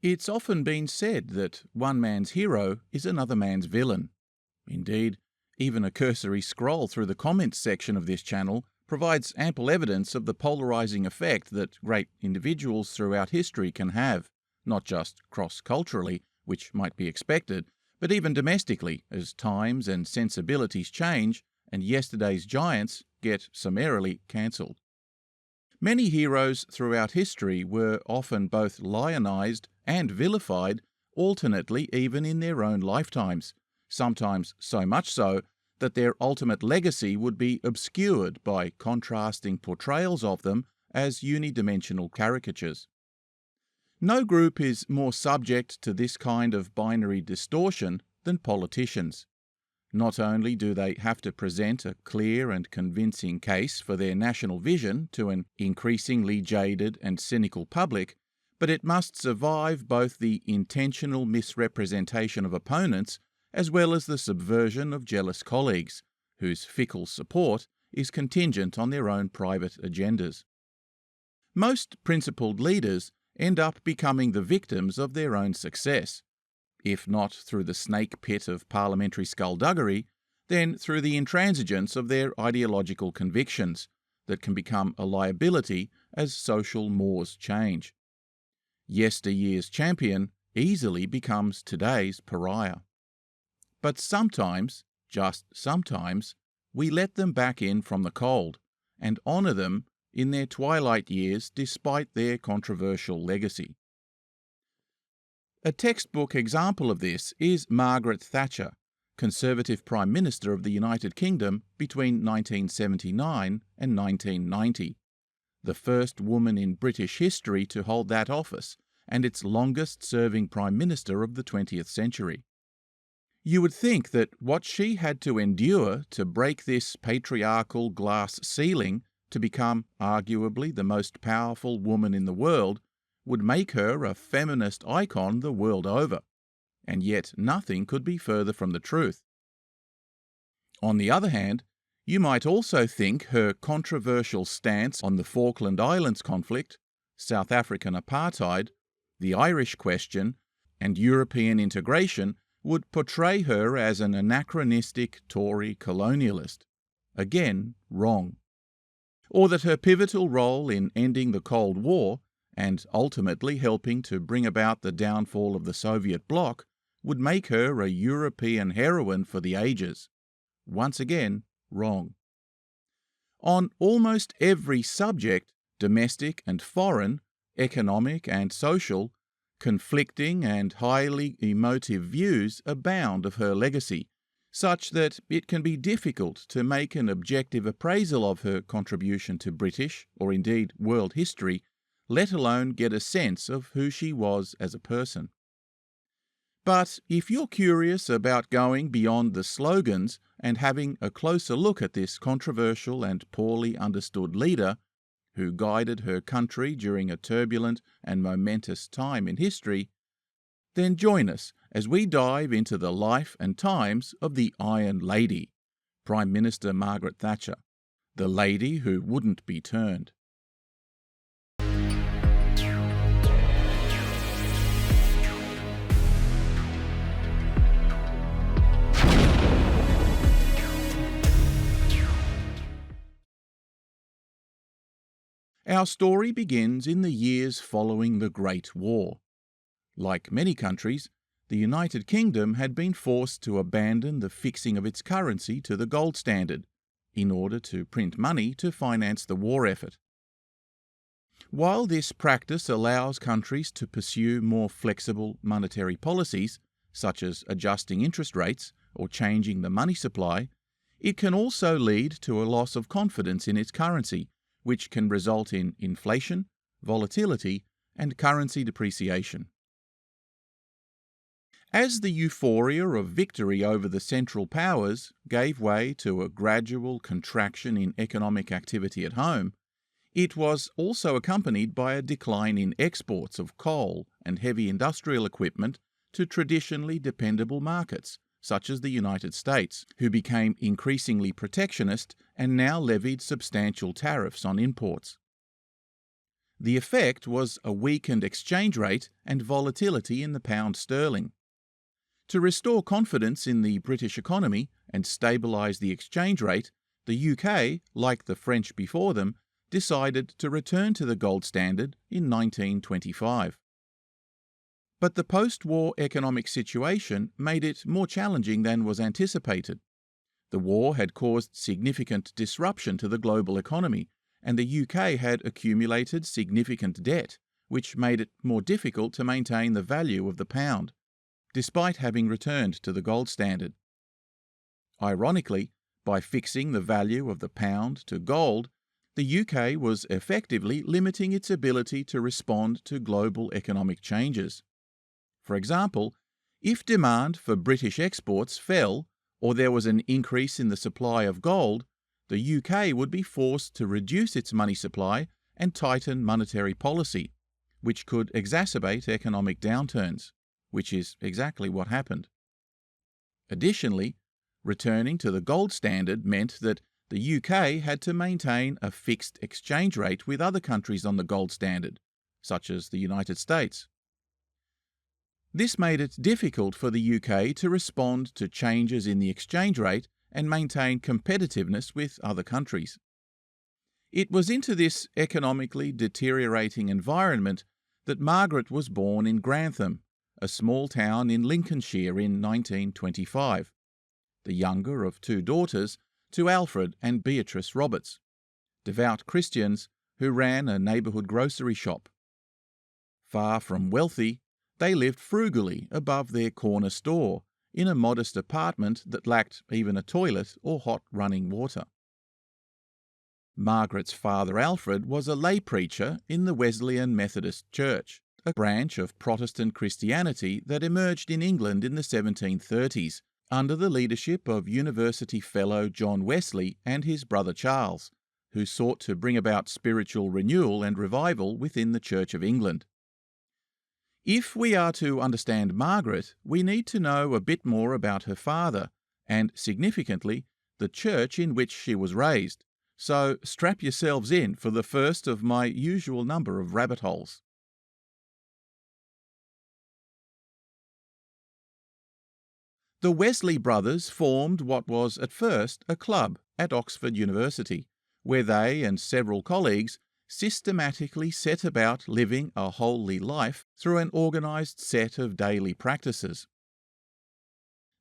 It's often been said that one man's hero is another man's villain. Indeed, even a cursory scroll through the comments section of this channel provides ample evidence of the polarising effect that great individuals throughout history can have, not just cross-culturally, which might be expected, but even domestically, as times and sensibilities change and yesterday's giants get summarily cancelled. Many heroes throughout history were often both lionised and vilified, alternately even in their own lifetimes, sometimes so much so that their ultimate legacy would be obscured by contrasting portrayals of them as unidimensional caricatures. No group is more subject to this kind of binary distortion than politicians. Not only do they have to present a clear and convincing case for their national vision to an increasingly jaded and cynical public, but it must survive both the intentional misrepresentation of opponents as well as the subversion of jealous colleagues, whose fickle support is contingent on their own private agendas. Most principled leaders end up becoming the victims of their own success, if not through the snake pit of parliamentary skullduggery, then through the intransigence of their ideological convictions that can become a liability as social mores change. Yesteryear's champion easily becomes today's pariah. But sometimes, just sometimes, we let them back in from the cold and honour them in their twilight years despite their controversial legacy. A textbook example of this is Margaret Thatcher, Conservative Prime Minister of the United Kingdom between 1979 and 1990, the first woman in British history to hold that office and its longest-serving Prime Minister of the 20th century. You would think that what she had to endure to break this patriarchal glass ceiling to become arguably the most powerful woman in the world would make her a feminist icon the world over, and yet nothing could be further from the truth. On the other hand, you might also think her controversial stance on the Falkland Islands conflict, South African apartheid, the Irish question, and European integration would portray her as an anachronistic Tory colonialist. Again, wrong. Or that her pivotal role in ending the Cold War and ultimately helping to bring about the downfall of the Soviet bloc would make her a European heroine for the ages. Once again, wrong. On almost every subject, domestic and foreign, economic and social, conflicting and highly emotive views abound of her legacy, such that it can be difficult to make an objective appraisal of her contribution to British, or indeed world history, let alone get a sense of who she was as a person. But if you're curious about going beyond the slogans and having a closer look at this controversial and poorly understood leader, who guided her country during a turbulent and momentous time in history, then join us as we dive into the life and times of the Iron Lady, Prime Minister Margaret Thatcher, the lady who wouldn't be turned. Our story begins in the years following the Great War. Like many countries, the United Kingdom had been forced to abandon the fixing of its currency to the gold standard in order to print money to finance the war effort. While this practice allows countries to pursue more flexible monetary policies, such as adjusting interest rates or changing the money supply, it can also lead to a loss of confidence in its currency, which can result in inflation, volatility, and currency depreciation. As the euphoria of victory over the Central Powers gave way to a gradual contraction in economic activity at home, it was also accompanied by a decline in exports of coal and heavy industrial equipment to traditionally dependable markets, such as the United States, who became increasingly protectionist and now levied substantial tariffs on imports. The effect was a weakened exchange rate and volatility in the pound sterling. To restore confidence in the British economy and stabilise the exchange rate, the UK, like the French before them, decided to return to the gold standard in 1925. But the post-war economic situation made it more challenging than was anticipated. The war had caused significant disruption to the global economy, and the UK had accumulated significant debt, which made it more difficult to maintain the value of the pound, despite having returned to the gold standard. Ironically, by fixing the value of the pound to gold, the UK was effectively limiting its ability to respond to global economic changes. For example, if demand for British exports fell or there was an increase in the supply of gold, the UK would be forced to reduce its money supply and tighten monetary policy, which could exacerbate economic downturns, which is exactly what happened. Additionally, returning to the gold standard meant that the UK had to maintain a fixed exchange rate with other countries on the gold standard, such as the United States. This made it difficult for the UK to respond to changes in the exchange rate and maintain competitiveness with other countries. It was into this economically deteriorating environment that Margaret was born in Grantham, a small town in Lincolnshire, in 1925, the younger of two daughters to Alfred and Beatrice Roberts, devout Christians who ran a neighbourhood grocery shop. Far from wealthy, they lived frugally above their corner store in a modest apartment that lacked even a toilet or hot running water. Margaret's father Alfred was a lay preacher in the Wesleyan Methodist Church, a branch of Protestant Christianity that emerged in England in the 1730s under the leadership of University fellow John Wesley and his brother Charles, who sought to bring about spiritual renewal and revival within the Church of England. If we are to understand Margaret, we need to know a bit more about her father and, significantly, the church in which she was raised. So strap yourselves in for the first of my usual number of rabbit holes. The Wesley brothers formed what was at first a club at Oxford University, where they and several colleagues systematically set about living a holy life through an organised set of daily practices.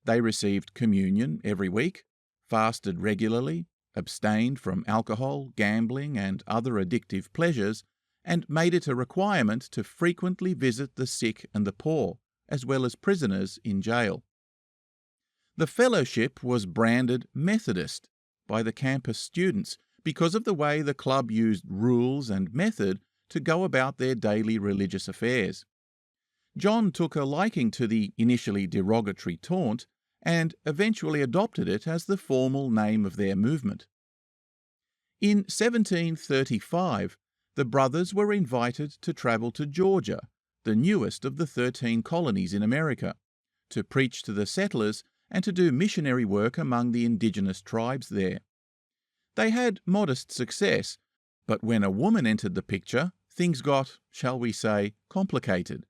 They received communion every week, fasted regularly, abstained from alcohol, gambling and other addictive pleasures, and made it a requirement to frequently visit the sick and the poor, as well as prisoners in jail. The fellowship was branded Methodist by the campus students because of the way the club used rules and method to go about their daily religious affairs. John took a liking to the initially derogatory taunt and eventually adopted it as the formal name of their movement. In 1735, the brothers were invited to travel to Georgia, the newest of the 13 colonies in America, to preach to the settlers and to do missionary work among the indigenous tribes there. They had modest success, but when a woman entered the picture, things got, shall we say, complicated,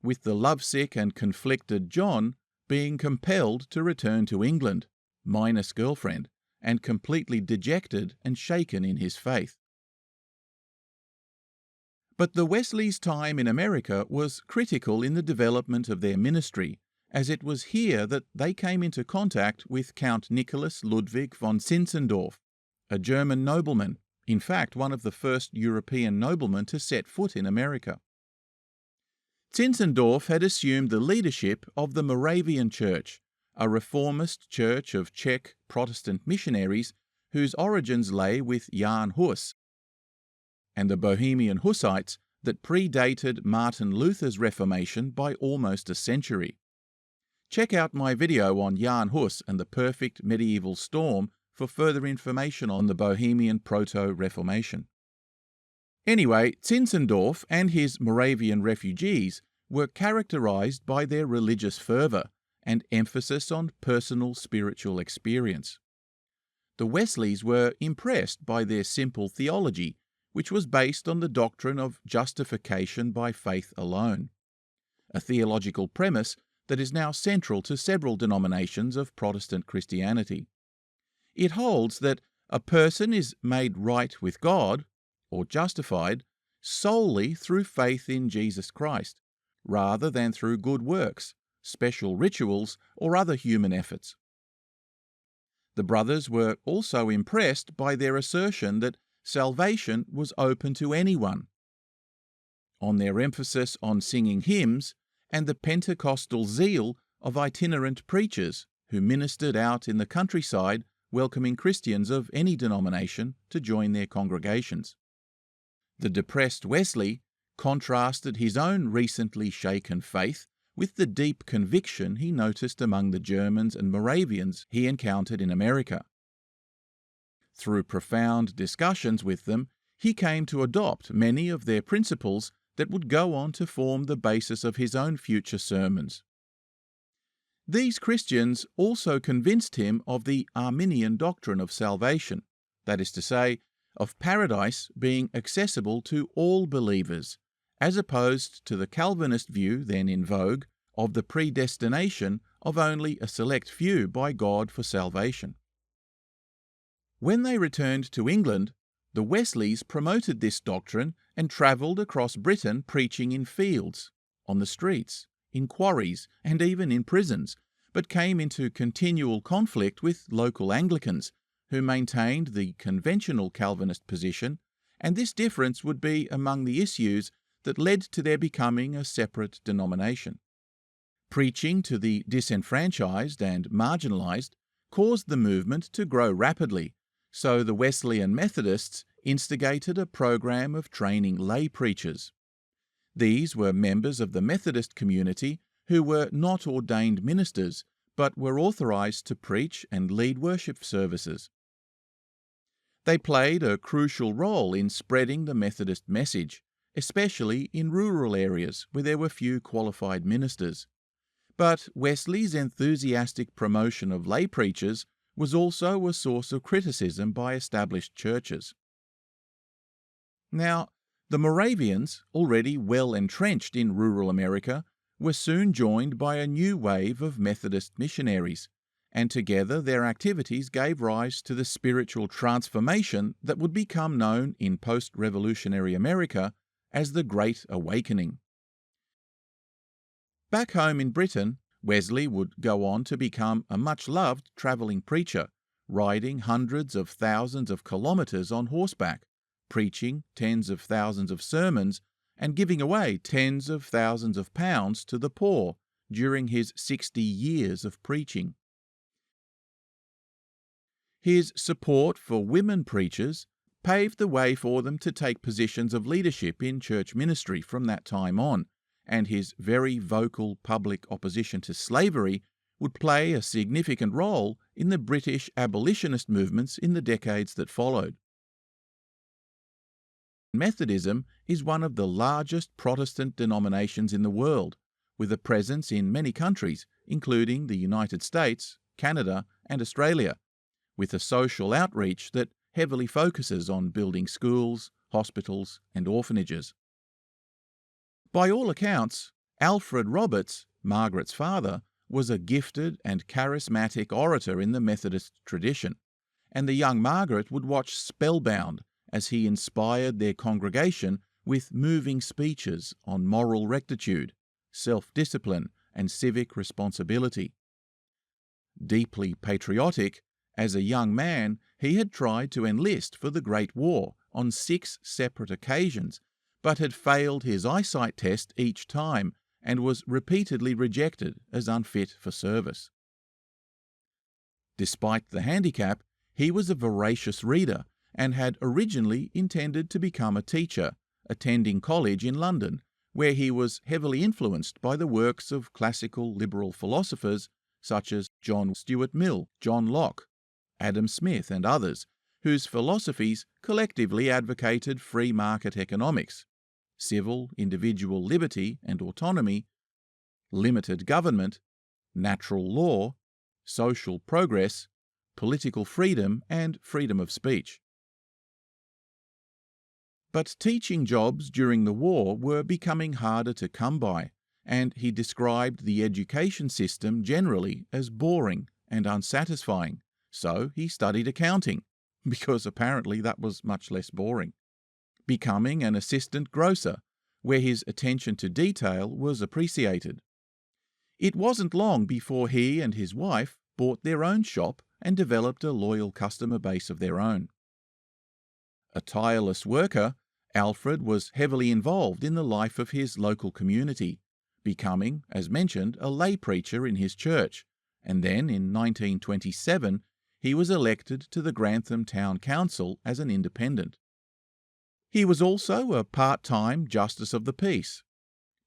with the lovesick and conflicted John being compelled to return to England, minus girlfriend, and completely dejected and shaken in his faith. But the Wesleys' time in America was critical in the development of their ministry, as it was here that they came into contact with Count Nicholas Ludwig von Zinzendorf, a German nobleman, in fact one of the first European noblemen to set foot in America. Zinzendorf had assumed the leadership of the Moravian Church, a reformist church of Czech Protestant missionaries whose origins lay with Jan Hus, and the Bohemian Hussites that predated Martin Luther's Reformation by almost a century. Check out my video on Jan Hus and the Perfect Medieval Storm for further information on the Bohemian Proto-Reformation. Anyway, Zinzendorf and his Moravian refugees were characterized by their religious fervor and emphasis on personal spiritual experience. The Wesleys were impressed by their simple theology, which was based on the doctrine of justification by faith alone, a theological premise that is now central to several denominations of Protestant Christianity. It holds that a person is made right with God, or justified, solely through faith in Jesus Christ, rather than through good works, special rituals, or other human efforts. The brothers were also impressed by their assertion that salvation was open to anyone, on their emphasis on singing hymns and the Pentecostal zeal of itinerant preachers who ministered out in the countryside welcoming Christians of any denomination to join their congregations. The depressed Wesley contrasted his own recently shaken faith with the deep conviction he noticed among the Germans and Moravians he encountered in America. Through profound discussions with them, he came to adopt many of their principles that would go on to form the basis of his own future sermons. These Christians also convinced him of the Arminian doctrine of salvation, that is to say, of paradise being accessible to all believers, as opposed to the Calvinist view then in vogue of the predestination of only a select few by God for salvation. When they returned to England, the Wesleys promoted this doctrine and travelled across Britain preaching in fields, on the streets, in quarries, and even in prisons, but came into continual conflict with local Anglicans, who maintained the conventional Calvinist position, and this difference would be among the issues that led to their becoming a separate denomination. Preaching to the disenfranchised and marginalised caused the movement to grow rapidly, so the Wesleyan Methodists instigated a program of training lay preachers. These were members of the Methodist community who were not ordained ministers, but were authorised to preach and lead worship services. They played a crucial role in spreading the Methodist message, especially in rural areas where there were few qualified ministers. But Wesley's enthusiastic promotion of lay preachers was also a source of criticism by established churches. Now, the Moravians, already well entrenched in rural America, were soon joined by a new wave of Methodist missionaries, and together their activities gave rise to the spiritual transformation that would become known in post-revolutionary America as the Great Awakening. Back home in Britain, Wesley would go on to become a much-loved travelling preacher, riding hundreds of thousands of kilometres on horseback, preaching tens of thousands of sermons, and giving away tens of thousands of pounds to the poor during his 60 years of preaching. His support for women preachers paved the way for them to take positions of leadership in church ministry from that time on, and his very vocal public opposition to slavery would play a significant role in the British abolitionist movements in the decades that followed. Methodism is one of the largest Protestant denominations in the world, with a presence in many countries, including the United States, Canada, and Australia, with a social outreach that heavily focuses on building schools, hospitals, and orphanages. By all accounts, Alfred Roberts, Margaret's father, was a gifted and charismatic orator in the Methodist tradition, and the young Margaret would watch spellbound as he inspired their congregation with moving speeches on moral rectitude, self-discipline, and civic responsibility. Deeply patriotic, as a young man, he had tried to enlist for the Great War on 6 separate occasions, but had failed his eyesight test each time and was repeatedly rejected as unfit for service. Despite the handicap, he was a voracious reader and had originally intended to become a teacher, attending college in London, where he was heavily influenced by the works of classical liberal philosophers such as John Stuart Mill, John Locke, Adam Smith, and others, whose philosophies collectively advocated free market economics, civil individual liberty and autonomy, limited government, natural law, social progress, political freedom, and freedom of speech. But teaching jobs during the war were becoming harder to come by, and he described the education system generally as boring and unsatisfying, so he studied accounting, because apparently that was much less boring, becoming an assistant grocer, where his attention to detail was appreciated. It wasn't long before he and his wife bought their own shop and developed a loyal customer base of their own. A tireless worker, Alfred was heavily involved in the life of his local community, becoming, as mentioned, a lay preacher in his church, and then in 1927 he was elected to the Grantham Town Council as an independent. He was also a part-time Justice of the Peace,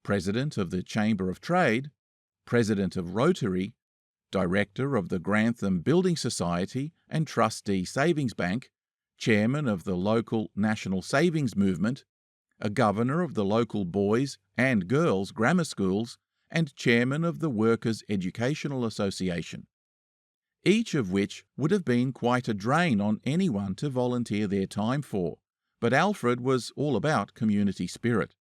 President of the Chamber of Trade, President of Rotary, Director of the Grantham Building Society and Trustee Savings Bank, Chairman of the local National Savings Movement, a Governor of the local boys' and girls' grammar schools, and Chairman of the Workers' Educational Association, each of which would have been quite a drain on anyone to volunteer their time for, but Alfred was all about community spirit.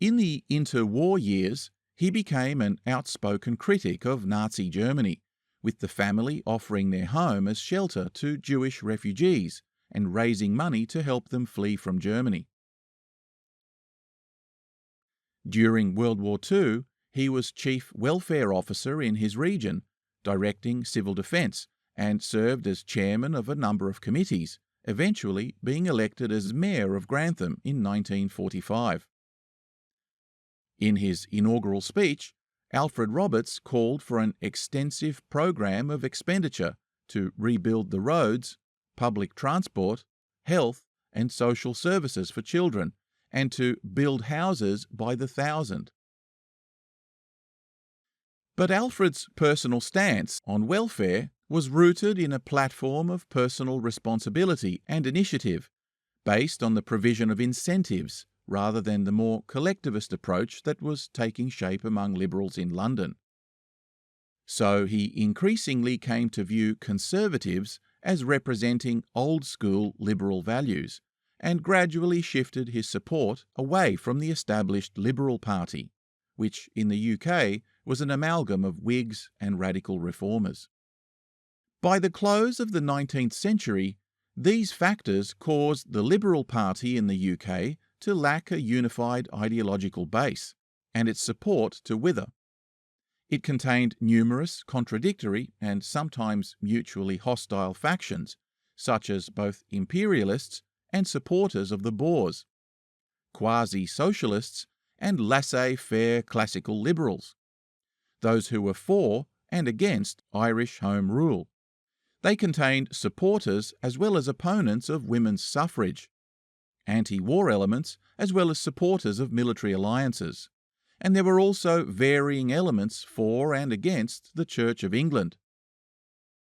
In the interwar years, he became an outspoken critic of Nazi Germany, with the family offering their home as shelter to Jewish refugees and raising money to help them flee from Germany. During World War II, he was Chief Welfare Officer in his region, directing civil defence, and served as chairman of a number of committees, eventually being elected as Mayor of Grantham in 1945. In his inaugural speech, Alfred Roberts called for an extensive program of expenditure to rebuild the roads, public transport, health and social services for children, and to build houses by the thousand. But Alfred's personal stance on welfare was rooted in a platform of personal responsibility and initiative, based on the provision of incentives rather than the more collectivist approach that was taking shape among Liberals in London. So he increasingly came to view Conservatives as representing old-school Liberal values, and gradually shifted his support away from the established Liberal Party, which in the UK was an amalgam of Whigs and radical reformers. By the close of the 19th century, these factors caused the Liberal Party in the UK to lack a unified ideological base, and its support to wither. It contained numerous contradictory and sometimes mutually hostile factions, such as both imperialists and supporters of the Boers, quasi-socialists and laissez-faire classical liberals, those who were for and against Irish Home Rule. They contained supporters as well as opponents of women's suffrage, anti-war elements as well as supporters of military alliances, and there were also varying elements for and against the Church of England.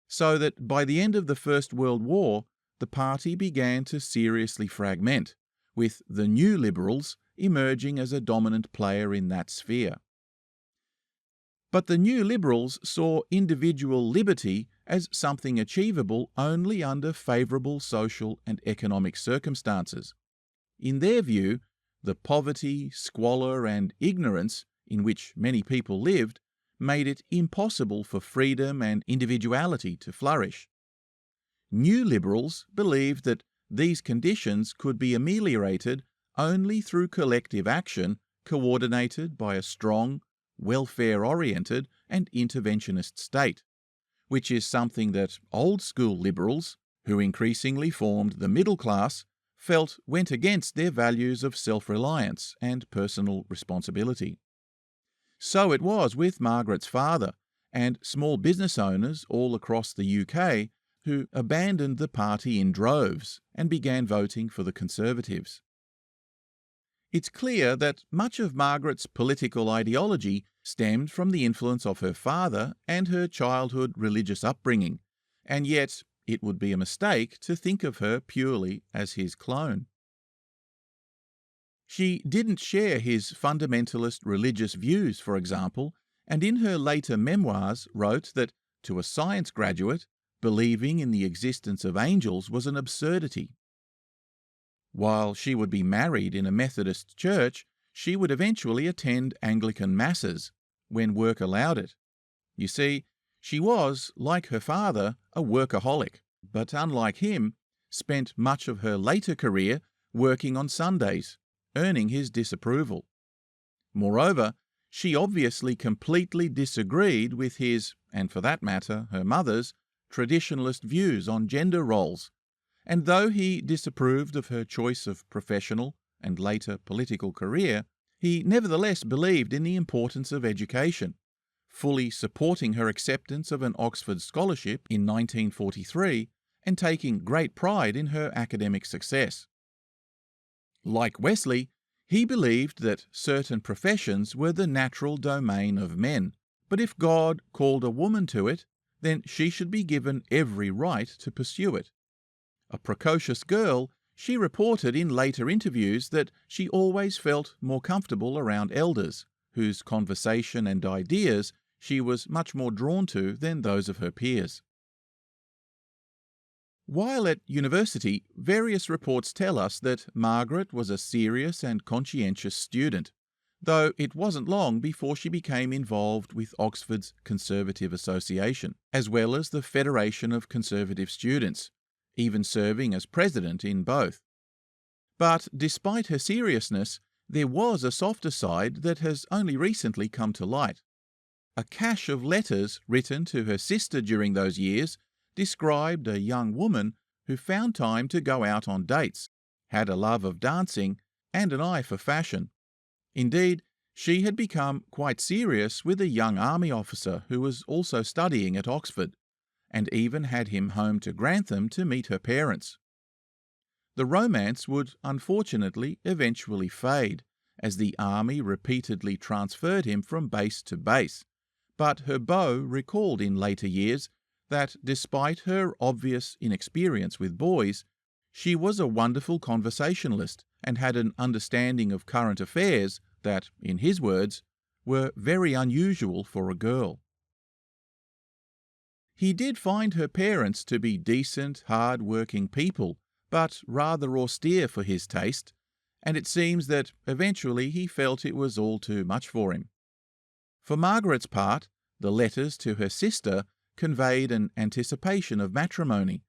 So that by the end of the First World War, the party began to seriously fragment, with the New Liberals emerging as a dominant player in that sphere. But the New Liberals saw individual liberty as something achievable only under favourable social and economic circumstances. In their view, the poverty, squalor and ignorance in which many people lived made it impossible for freedom and individuality to flourish. New Liberals believed that these conditions could be ameliorated only through collective action coordinated by a strong, welfare-oriented and interventionist state, which is something that old-school Liberals, who increasingly formed the middle class, felt went against their values of self-reliance and personal responsibility. So it was with Margaret's father and small business owners all across the UK who abandoned the party in droves and began voting for the Conservatives. It's clear that much of Margaret's political ideology stemmed from the influence of her father and her childhood religious upbringing, and yet it would be a mistake to think of her purely as his clone. She didn't share his fundamentalist religious views, for example, and in her later memoirs wrote that, to a science graduate, believing in the existence of angels was an absurdity, While she would be married in a Methodist church, she would eventually attend Anglican masses, when work allowed it. You see, she was, like her father, a workaholic, but unlike him, spent much of her later career working on Sundays, earning his disapproval. Moreover, she obviously completely disagreed with his, and for that matter, her mother's, traditionalist views on gender roles, and though he disapproved of her choice of professional and later political career, he nevertheless believed in the importance of education, fully supporting her acceptance of an Oxford scholarship in 1943 and taking great pride in her academic success. Like Wesley, he believed that certain professions were the natural domain of men, but if God called a woman to it, then she should be given every right to pursue it. A precocious girl, she reported in later interviews that she always felt more comfortable around elders, whose conversation and ideas she was much more drawn to than those of her peers. While at university, various reports tell us that Margaret was a serious and conscientious student, though it wasn't long before she became involved with Oxford's Conservative Association, as well as the Federation of Conservative Students, even serving as president in both. But despite her seriousness, there was a softer side that has only recently come to light. A cache of letters written to her sister during those years described a young woman who found time to go out on dates, had a love of dancing, and an eye for fashion. Indeed, she had become quite serious with a young army officer who was also studying at Oxford, and even had him home to Grantham to meet her parents. The romance would unfortunately eventually fade, as the army repeatedly transferred him from base to base, but her beau recalled in later years that despite her obvious inexperience with boys, she was a wonderful conversationalist and had an understanding of current affairs that, in his words, were very unusual for a girl. He did find her parents to be decent, hard-working people, but rather austere for his taste, and it seems that eventually he felt it was all too much for him. For Margaret's part, the letters to her sister conveyed an anticipation of matrimony,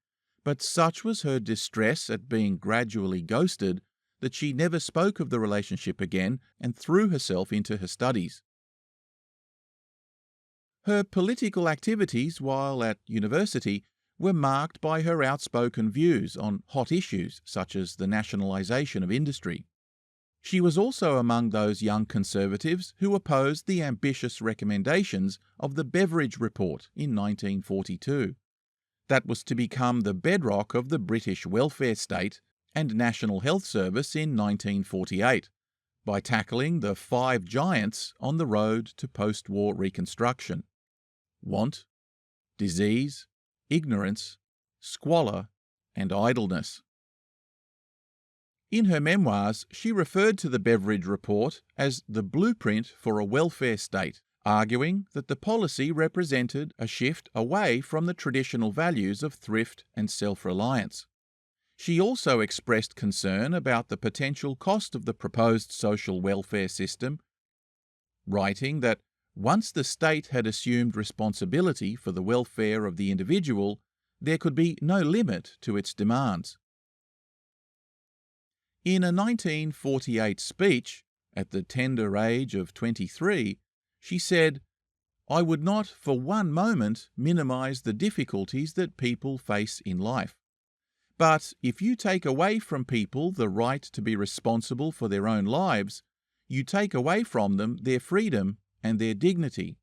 but such was her distress at being gradually ghosted that she never spoke of the relationship again and threw herself into her studies. Her political activities while at university were marked by her outspoken views on hot issues such as the nationalisation of industry. She was also among those young conservatives who opposed the ambitious recommendations of the Beveridge Report in 1942. That was to become the bedrock of the British welfare state and National Health Service in 1948, by tackling the 5 giants on the road to post-war reconstruction: want, disease, ignorance, squalor, and idleness. In her memoirs, she referred to the Beveridge Report as the blueprint for a welfare state, arguing that the policy represented a shift away from the traditional values of thrift and self-reliance. She also expressed concern about the potential cost of the proposed social welfare system, writing that once the state had assumed responsibility for the welfare of the individual, there could be no limit to its demands. In a 1948 speech, at the tender age of 23, she said, "I would not for one moment minimise the difficulties that people face in life. But if you take away from people the right to be responsible for their own lives, you take away from them their freedom and their dignity."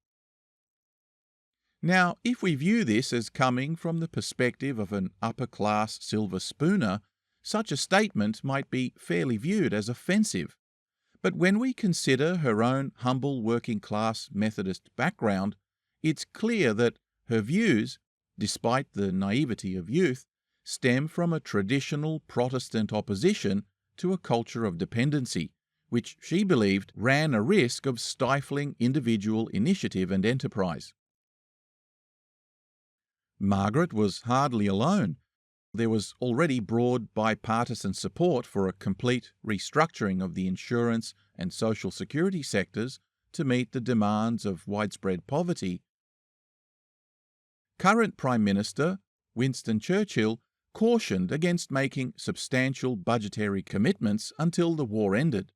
Now, if we view this as coming from the perspective of an upper-class silver spooner, such a statement might be fairly viewed as offensive. But when we consider her own humble working-class Methodist background, it's clear that her views, despite the naivety of youth, stem from a traditional Protestant opposition to a culture of dependency, which she believed ran a risk of stifling individual initiative and enterprise. Margaret was hardly alone. There was already broad bipartisan support for a complete restructuring of the insurance and social security sectors to meet the demands of widespread poverty. Current Prime Minister Winston Churchill cautioned against making substantial budgetary commitments until the war ended.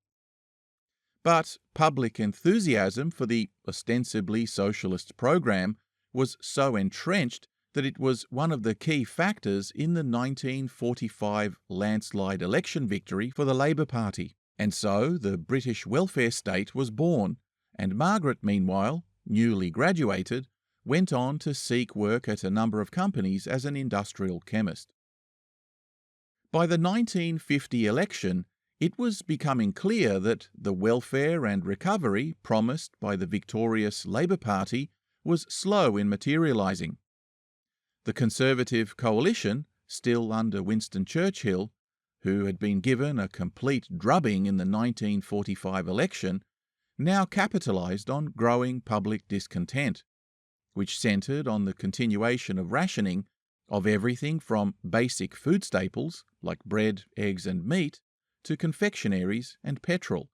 But public enthusiasm for the ostensibly socialist program was so entrenched that it was one of the key factors in the 1945 landslide election victory for the Labour Party. And so the British welfare state was born, and Margaret, meanwhile, newly graduated, went on to seek work at a number of companies as an industrial chemist. By the 1950 election, it was becoming clear that the welfare and recovery promised by the victorious Labour Party was slow in materialising. The Conservative coalition, still under Winston Churchill, who had been given a complete drubbing in the 1945 election, now capitalised on growing public discontent, which centred on the continuation of rationing of everything from basic food staples like bread, eggs and meat to confectionaries and petrol,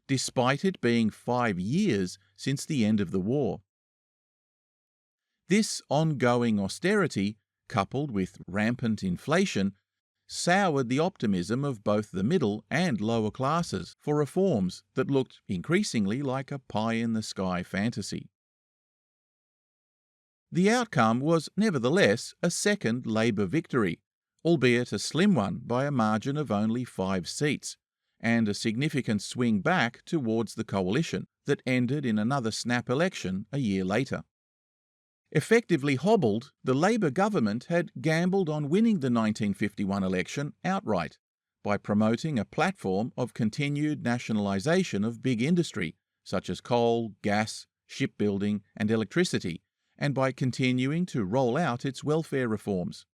despite it being 5 years since the end of the war. This ongoing austerity, coupled with rampant inflation, soured the optimism of both the middle and lower classes for reforms that looked increasingly like a pie-in-the-sky fantasy. The outcome was nevertheless a second Labour victory, albeit a slim one by a margin of only 5 seats, and a significant swing back towards the coalition that ended in another snap election a year later. Effectively hobbled, the Labour government had gambled on winning the 1951 election outright by promoting a platform of continued nationalisation of big industry such as coal, gas, shipbuilding and electricity, and by continuing to roll out its welfare reforms.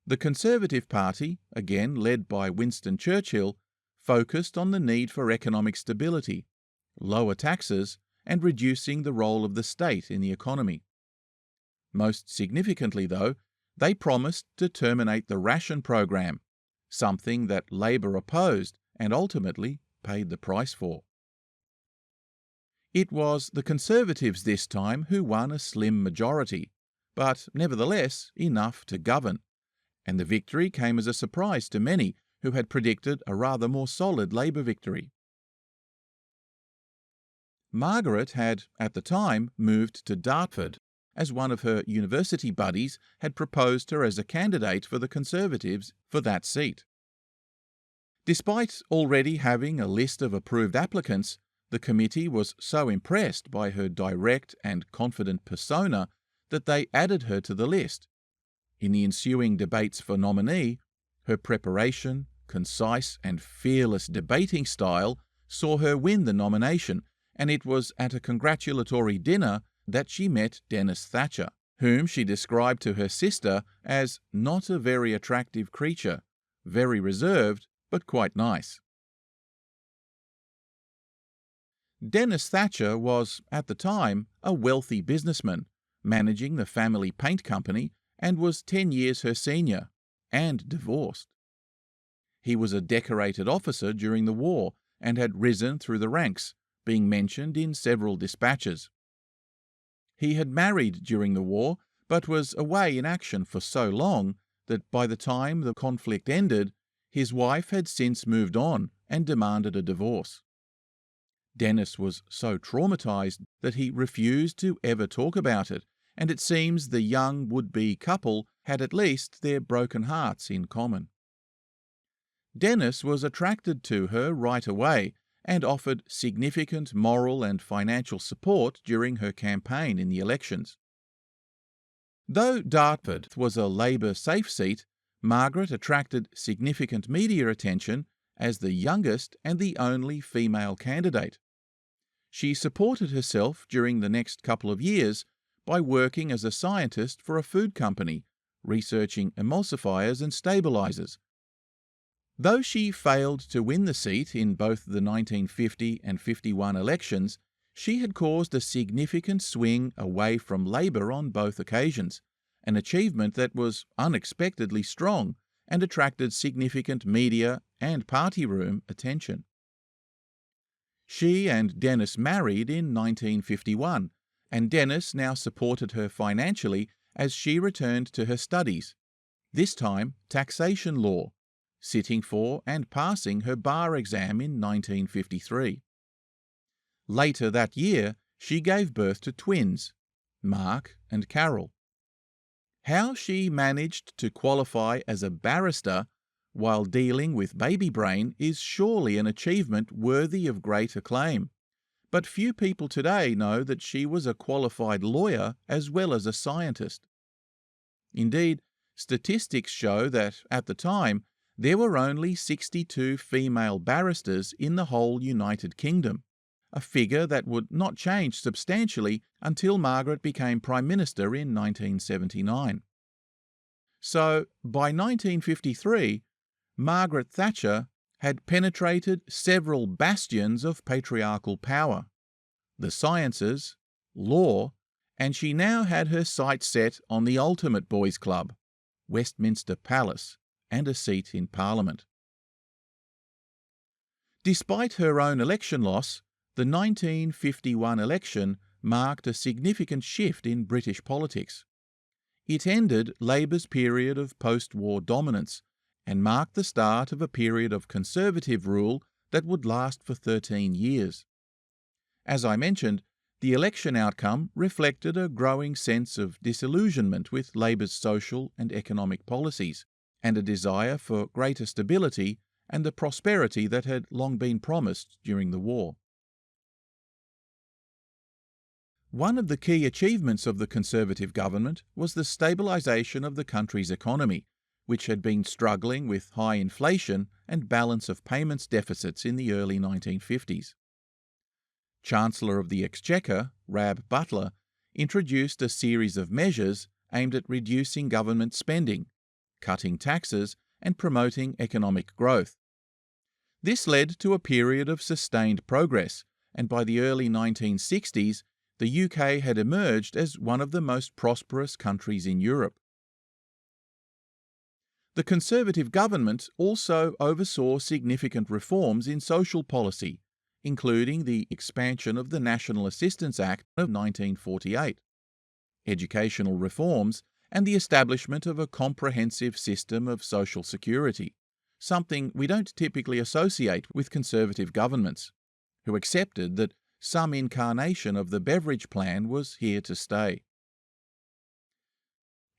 The Conservative Party, again led by Winston Churchill, focused on the need for economic stability, lower taxes, and reducing the role of the state in the economy. Most significantly, though, they promised to terminate the ration program, something that Labour opposed and ultimately paid the price for. It was the Conservatives this time who won a slim majority, but nevertheless enough to govern, and the victory came as a surprise to many who had predicted a rather more solid Labour victory. Margaret had, at the time, moved to Dartford, as one of her university buddies had proposed her as a candidate for the Conservatives for that seat. Despite already having a list of approved applicants, the committee was so impressed by her direct and confident persona that they added her to the list. In the ensuing debates for nominee, her preparation, concise and fearless debating style saw her win the nomination, and it was at a congratulatory dinner that she met Dennis Thatcher, whom she described to her sister as not a very attractive creature, very reserved, but quite nice. Dennis Thatcher was, at the time, a wealthy businessman, managing the family paint company, and was 10 years her senior, and divorced. He was a decorated officer during the war, and had risen through the ranks, being mentioned in several dispatches. He had married during the war, but was away in action for so long that by the time the conflict ended, his wife had since moved on and demanded a divorce. Dennis was so traumatized that he refused to ever talk about it, and it seems the young would-be couple had at least their broken hearts in common. Dennis was attracted to her right away and offered significant moral and financial support during her campaign in the elections. Though Dartford was a Labour safe seat, Margaret attracted significant media attention as the youngest and the only female candidate. She supported herself during the next couple of years by working as a scientist for a food company, researching emulsifiers and stabilizers. Though she failed to win the seat in both the 1950 and 51 elections, she had caused a significant swing away from Labour on both occasions, an achievement that was unexpectedly strong and attracted significant media and party room attention. She and Dennis married in 1951, and Dennis now supported her financially as she returned to her studies, this time taxation law, sitting for and passing her bar exam in 1953. Later that year, she gave birth to twins, Mark and Carol. How she managed to qualify as a barrister while dealing with baby brain is surely an achievement worthy of great acclaim, but few people today know that she was a qualified lawyer as well as a scientist. Indeed, statistics show that, at the time, there were only 62 female barristers in the whole United Kingdom, a figure that would not change substantially until Margaret became Prime Minister in 1979. So, by 1953, Margaret Thatcher had penetrated several bastions of patriarchal power, the sciences, law, and she now had her sights set on the ultimate boys' club, Westminster Palace, and a seat in Parliament. Despite her own election loss, the 1951 election marked a significant shift in British politics. It ended Labour's period of post-war dominance and marked the start of a period of Conservative rule that would last for 13 years. As I mentioned, the election outcome reflected a growing sense of disillusionment with Labour's social and economic policies, and a desire for greater stability and the prosperity that had long been promised during the war. One of the key achievements of the Conservative government was the stabilisation of the country's economy, which had been struggling with high inflation and balance of payments deficits in the early 1950s. Chancellor of the Exchequer, Rab Butler, introduced a series of measures aimed at reducing government spending, cutting taxes, and promoting economic growth. This led to a period of sustained progress, and by the early 1960s, the UK had emerged as one of the most prosperous countries in Europe. The Conservative government also oversaw significant reforms in social policy, including the expansion of the National Assistance Act of 1948, educational reforms, and the establishment of a comprehensive system of social security, something we don't typically associate with Conservative governments, who accepted that some incarnation of the Beveridge Plan was here to stay.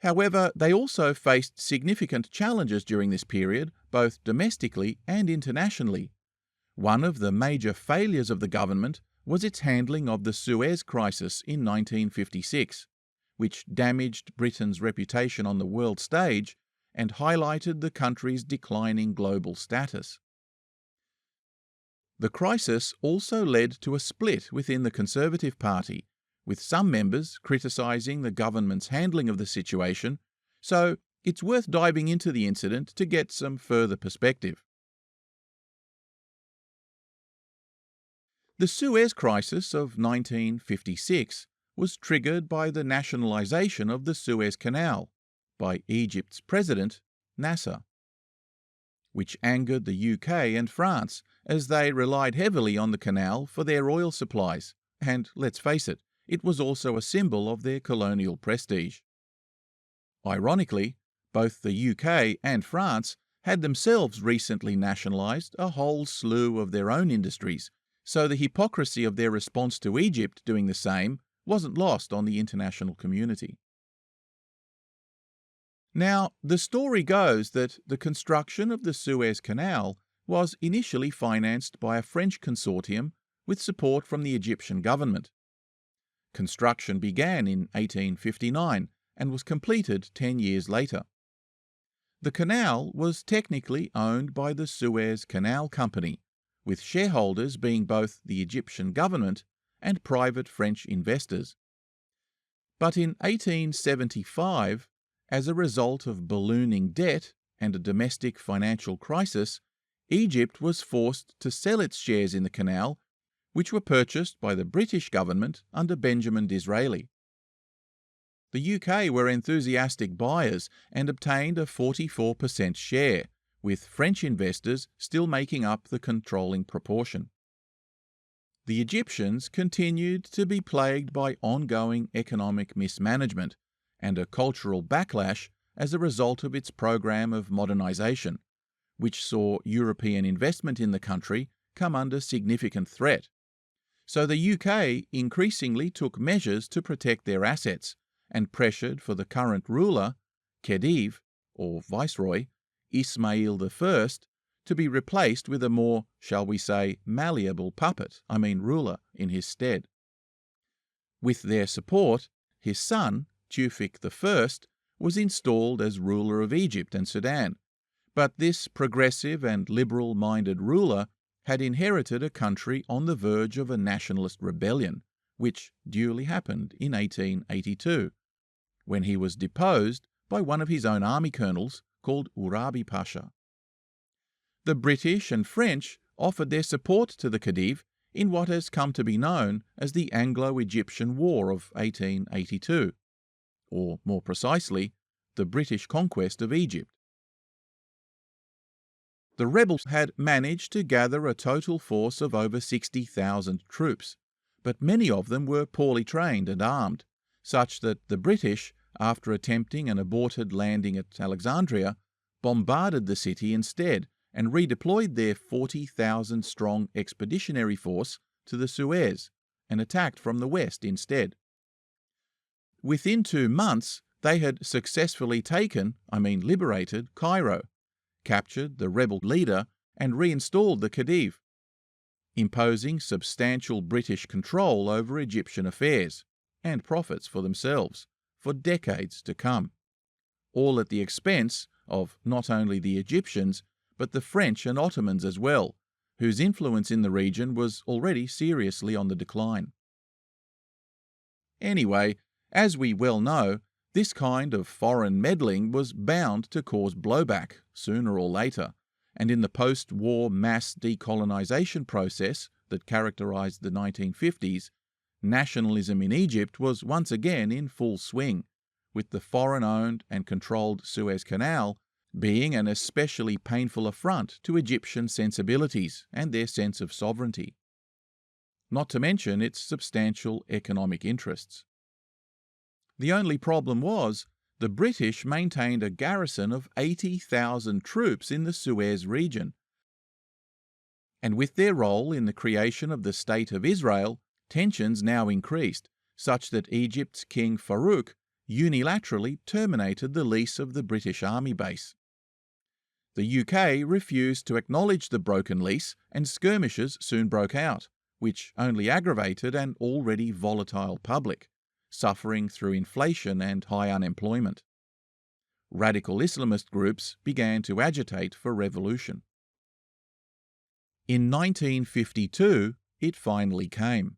However, they also faced significant challenges during this period, both domestically and internationally. One of the major failures of the government was its handling of the Suez crisis in 1956, which damaged Britain's reputation on the world stage and highlighted the country's declining global status. The crisis also led to a split within the Conservative Party, with some members criticising the government's handling of the situation, so it's worth diving into the incident to get some further perspective. The Suez Crisis of 1956 was triggered by the nationalisation of the Suez Canal by Egypt's president, Nasser, which angered the UK and France as they relied heavily on the canal for their oil supplies, and let's face it, it was also a symbol of their colonial prestige. Ironically, both the UK and France had themselves recently nationalised a whole slew of their own industries, so the hypocrisy of their response to Egypt doing the same wasn't lost on the international community. Now, the story goes that the construction of the Suez Canal was initially financed by a French consortium with support from the Egyptian government. Construction began in 1859 and was completed 10 years later. The canal was technically owned by the Suez Canal Company, with shareholders being both the Egyptian government and private French investors. But in 1875, as a result of ballooning debt and a domestic financial crisis, Egypt was forced to sell its shares in the canal, which were purchased by the British government under Benjamin Disraeli. The UK were enthusiastic buyers and obtained a 44% share, with French investors still making up the controlling proportion. The Egyptians continued to be plagued by ongoing economic mismanagement and a cultural backlash as a result of its program of modernisation, which saw European investment in the country come under significant threat. So the UK increasingly took measures to protect their assets and pressured for the current ruler, Khedive, or Viceroy, Ismail I, to be replaced with a more, shall we say, malleable ruler in his stead. With their support, his son, Tewfik I, was installed as ruler of Egypt and Sudan, but this progressive and liberal-minded ruler had inherited a country on the verge of a nationalist rebellion, which duly happened in 1882, when he was deposed by one of his own army colonels called Urabi Pasha. The British and French offered their support to the Khedive in what has come to be known as the Anglo-Egyptian War of 1882, or more precisely, the British conquest of Egypt. The rebels had managed to gather a total force of over 60,000 troops, but many of them were poorly trained and armed, such that the British, after attempting an aborted landing at Alexandria, bombarded the city instead and redeployed their 40,000-strong expeditionary force to the Suez and attacked from the west instead. Within 2 months, they had successfully liberated Cairo, captured the rebel leader and reinstalled the Khedive, imposing substantial British control over Egyptian affairs and profits for themselves for decades to come, all at the expense of not only the Egyptians but the French and Ottomans as well, whose influence in the region was already seriously on the decline. Anyway, as we well know, this kind of foreign meddling was bound to cause blowback sooner or later, and in the post-war mass decolonisation process that characterised the 1950s, nationalism in Egypt was once again in full swing, with the foreign-owned and controlled Suez Canal being an especially painful affront to Egyptian sensibilities and their sense of sovereignty, not to mention its substantial economic interests. The only problem was the British maintained a garrison of 80,000 troops in the Suez region, and with their role in the creation of the State of Israel, tensions now increased, such that Egypt's King Farouk unilaterally terminated the lease of the British Army base. The UK refused to acknowledge the broken lease, and skirmishes soon broke out, which only aggravated an already volatile public, suffering through inflation and high unemployment. Radical Islamist groups began to agitate for revolution. In 1952, it finally came.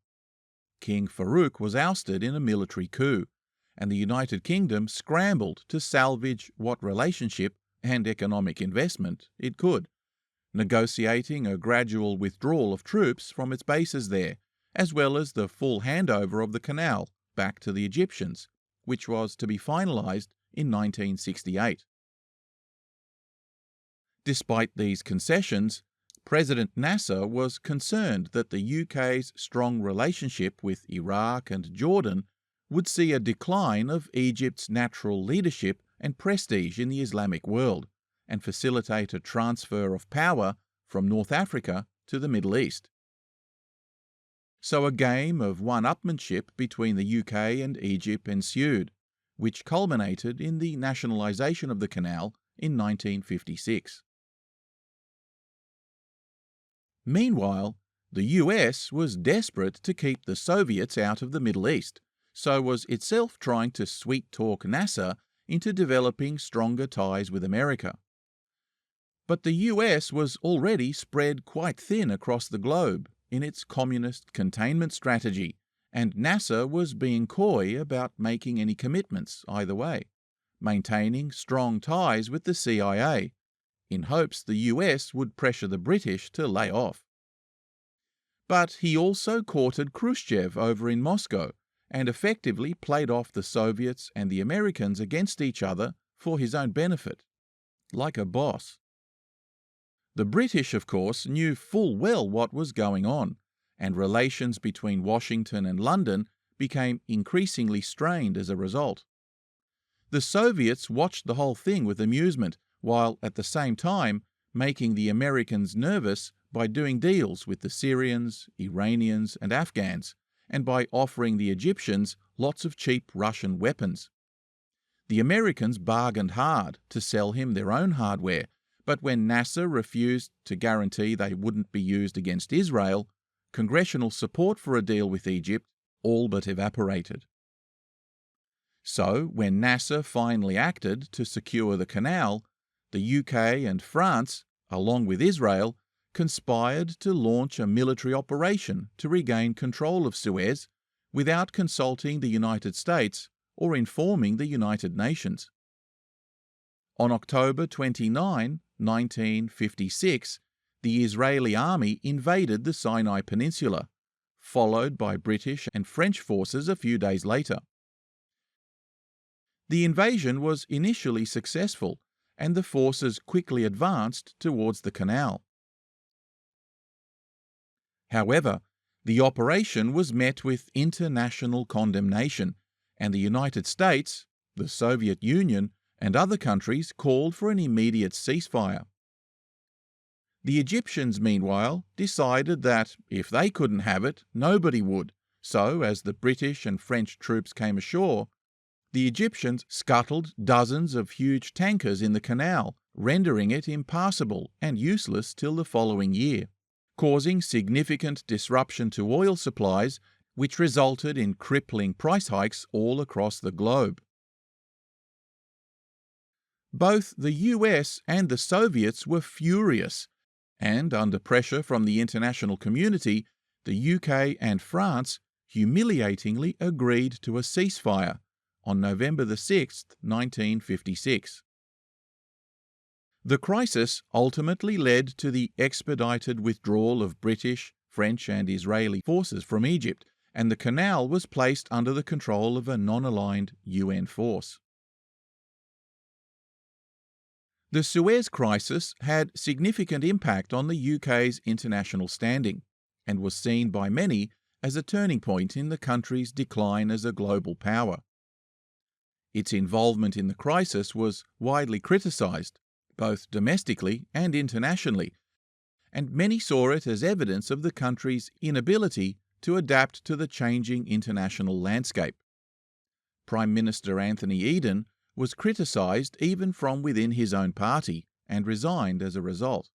King Farouk was ousted in a military coup, and the United Kingdom scrambled to salvage what relationship and economic investment it could, negotiating a gradual withdrawal of troops from its bases there, as well as the full handover of the canal back to the Egyptians, which was to be finalised in 1968. Despite these concessions, President Nasser was concerned that the UK's strong relationship with Iraq and Jordan would see a decline of Egypt's natural leadership and prestige in the Islamic world, and facilitate a transfer of power from North Africa to the Middle East. So a game of one-upmanship between the UK and Egypt ensued, which culminated in the nationalisation of the canal in 1956. Meanwhile, the US was desperate to keep the Soviets out of the Middle East, so was itself trying to sweet-talk Nasser into developing stronger ties with America. But the US was already spread quite thin across the globe in its communist containment strategy, and Nasser was being coy about making any commitments either way, maintaining strong ties with the CIA, in hopes the US would pressure the British to lay off. But he also courted Khrushchev over in Moscow, and effectively played off the Soviets and the Americans against each other for his own benefit, like a boss. The British, of course, knew full well what was going on, and relations between Washington and London became increasingly strained as a result. The Soviets watched the whole thing with amusement, while at the same time making the Americans nervous by doing deals with the Syrians, Iranians, and Afghans, and by offering the Egyptians lots of cheap Russian weapons. The Americans bargained hard to sell him their own hardware, but when NASA refused to guarantee they wouldn't be used against Israel, congressional support for a deal with Egypt all but evaporated. So, when NASA finally acted to secure the canal, the UK and France, along with Israel, conspired to launch a military operation to regain control of Suez without consulting the United States or informing the United Nations. On October 29, 1956, the Israeli army invaded the Sinai Peninsula, followed by British and French forces a few days later. The invasion was initially successful, and the forces quickly advanced towards the canal. However, the operation was met with international condemnation, and the United States, the Soviet Union, and other countries called for an immediate ceasefire. The Egyptians, meanwhile, decided that if they couldn't have it, nobody would, so as the British and French troops came ashore, the Egyptians scuttled dozens of huge tankers in the canal, rendering it impassable and useless till the following year, causing significant disruption to oil supplies, which resulted in crippling price hikes all across the globe. Both the US and the Soviets were furious, and under pressure from the international community, the UK and France humiliatingly agreed to a ceasefire on November 6, 1956. The crisis ultimately led to the expedited withdrawal of British, French, and Israeli forces from Egypt, and the canal was placed under the control of a non-aligned UN force. The Suez Crisis had significant impact on the UK's international standing, and was seen by many as a turning point in the country's decline as a global power. Its involvement in the crisis was widely criticised, both domestically and internationally, and many saw it as evidence of the country's inability to adapt to the changing international landscape. Prime Minister Anthony Eden was criticised even from within his own party and resigned as a result.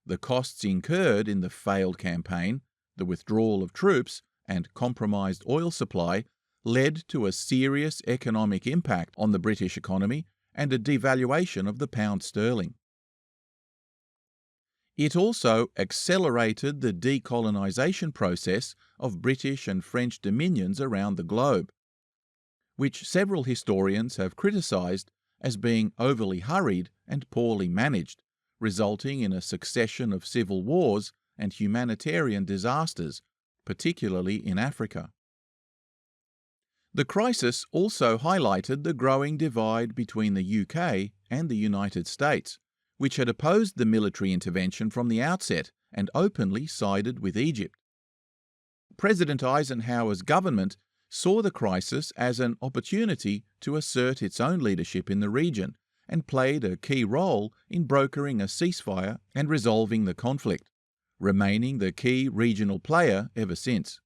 The costs incurred in the failed campaign, the withdrawal of troops, and compromised oil supply led to a serious economic impact on the British economy and a devaluation of the pound sterling. It also accelerated the decolonisation process of British and French dominions around the globe, which several historians have criticised as being overly hurried and poorly managed, resulting in a succession of civil wars and humanitarian disasters, particularly in Africa. The crisis also highlighted the growing divide between the UK and the United States, which had opposed the military intervention from the outset and openly sided with Egypt. President Eisenhower's government saw the crisis as an opportunity to assert its own leadership in the region and played a key role in brokering a ceasefire and resolving the conflict, remaining the key regional player ever since.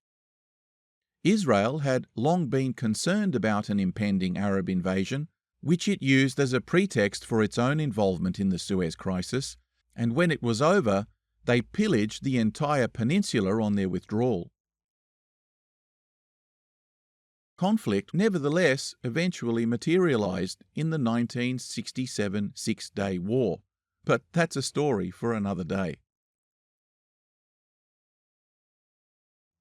Israel had long been concerned about an impending Arab invasion, which it used as a pretext for its own involvement in the Suez Crisis, and when it was over, they pillaged the entire peninsula on their withdrawal. Conflict, nevertheless, eventually materialised in the 1967 Six-Day War, but that's a story for another day.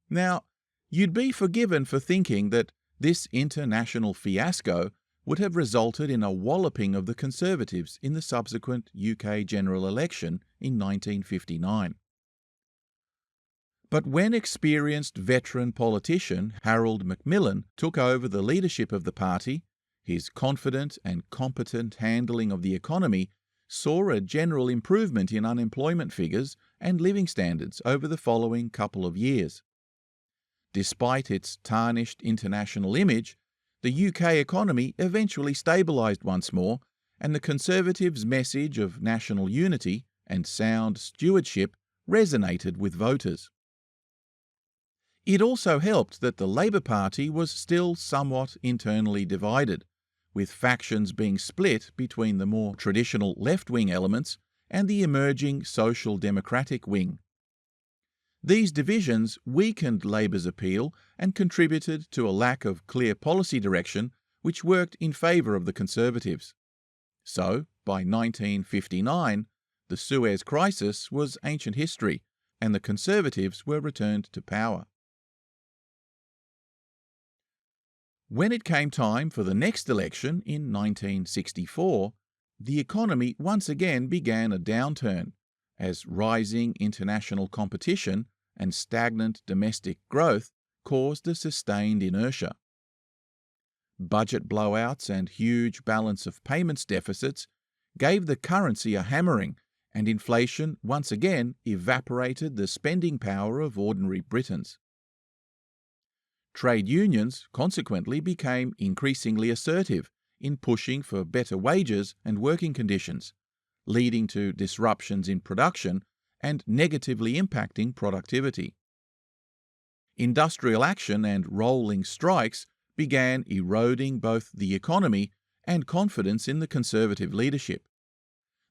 Now, you'd be forgiven for thinking that this international fiasco would have resulted in a walloping of the Conservatives in the subsequent UK general election in 1959. But when experienced veteran politician Harold Macmillan took over the leadership of the party, his confident and competent handling of the economy saw a general improvement in unemployment figures and living standards over the following couple of years. Despite its tarnished international image, the UK economy eventually stabilised once more, and the Conservatives' message of national unity and sound stewardship resonated with voters. It also helped that the Labour Party was still somewhat internally divided, with factions being split between the more traditional left-wing elements and the emerging social democratic wing. These divisions weakened Labour's appeal and contributed to a lack of clear policy direction which worked in favour of the Conservatives. So, by 1959, the Suez crisis was ancient history, and the Conservatives were returned to power. When it came time for the next election in 1964, the economy once again began a downturn, as rising international competition and stagnant domestic growth caused a sustained inertia. Budget blowouts and huge balance of payments deficits gave the currency a hammering, and inflation once again evaporated the spending power of ordinary Britons. Trade unions consequently became increasingly assertive in pushing for better wages and working conditions, leading to disruptions in production and negatively impacting productivity. Industrial action and rolling strikes began eroding both the economy and confidence in the Conservative leadership.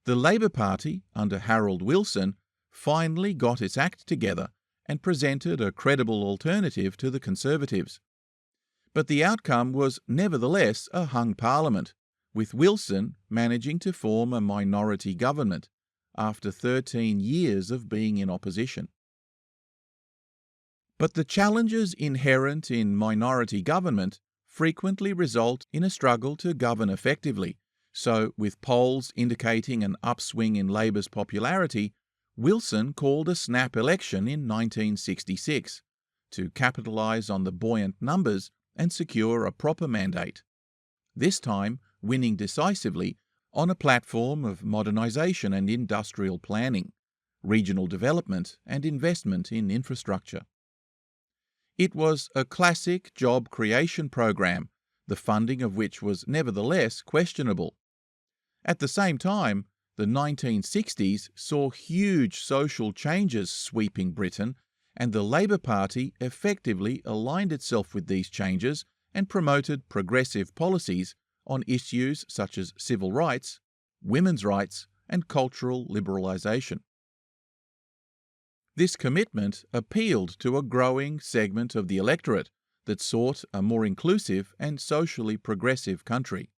The Labour Party, under Harold Wilson, finally got its act together and presented a credible alternative to the Conservatives. But the outcome was nevertheless a hung parliament, with Wilson managing to form a minority government after 13 years of being in opposition. But the challenges inherent in minority government frequently result in a struggle to govern effectively, so with polls indicating an upswing in Labour's popularity, Wilson called a snap election in 1966 to capitalise on the buoyant numbers and secure a proper mandate, this time winning decisively on a platform of modernisation and industrial planning, regional development and investment in infrastructure. It was a classic job creation program, the funding of which was nevertheless questionable. At the same time, the 1960s saw huge social changes sweeping Britain, and the Labour Party effectively aligned itself with these changes and promoted progressive policies on issues such as civil rights, women's rights, and cultural liberalisation. This commitment appealed to a growing segment of the electorate that sought a more inclusive and socially progressive country.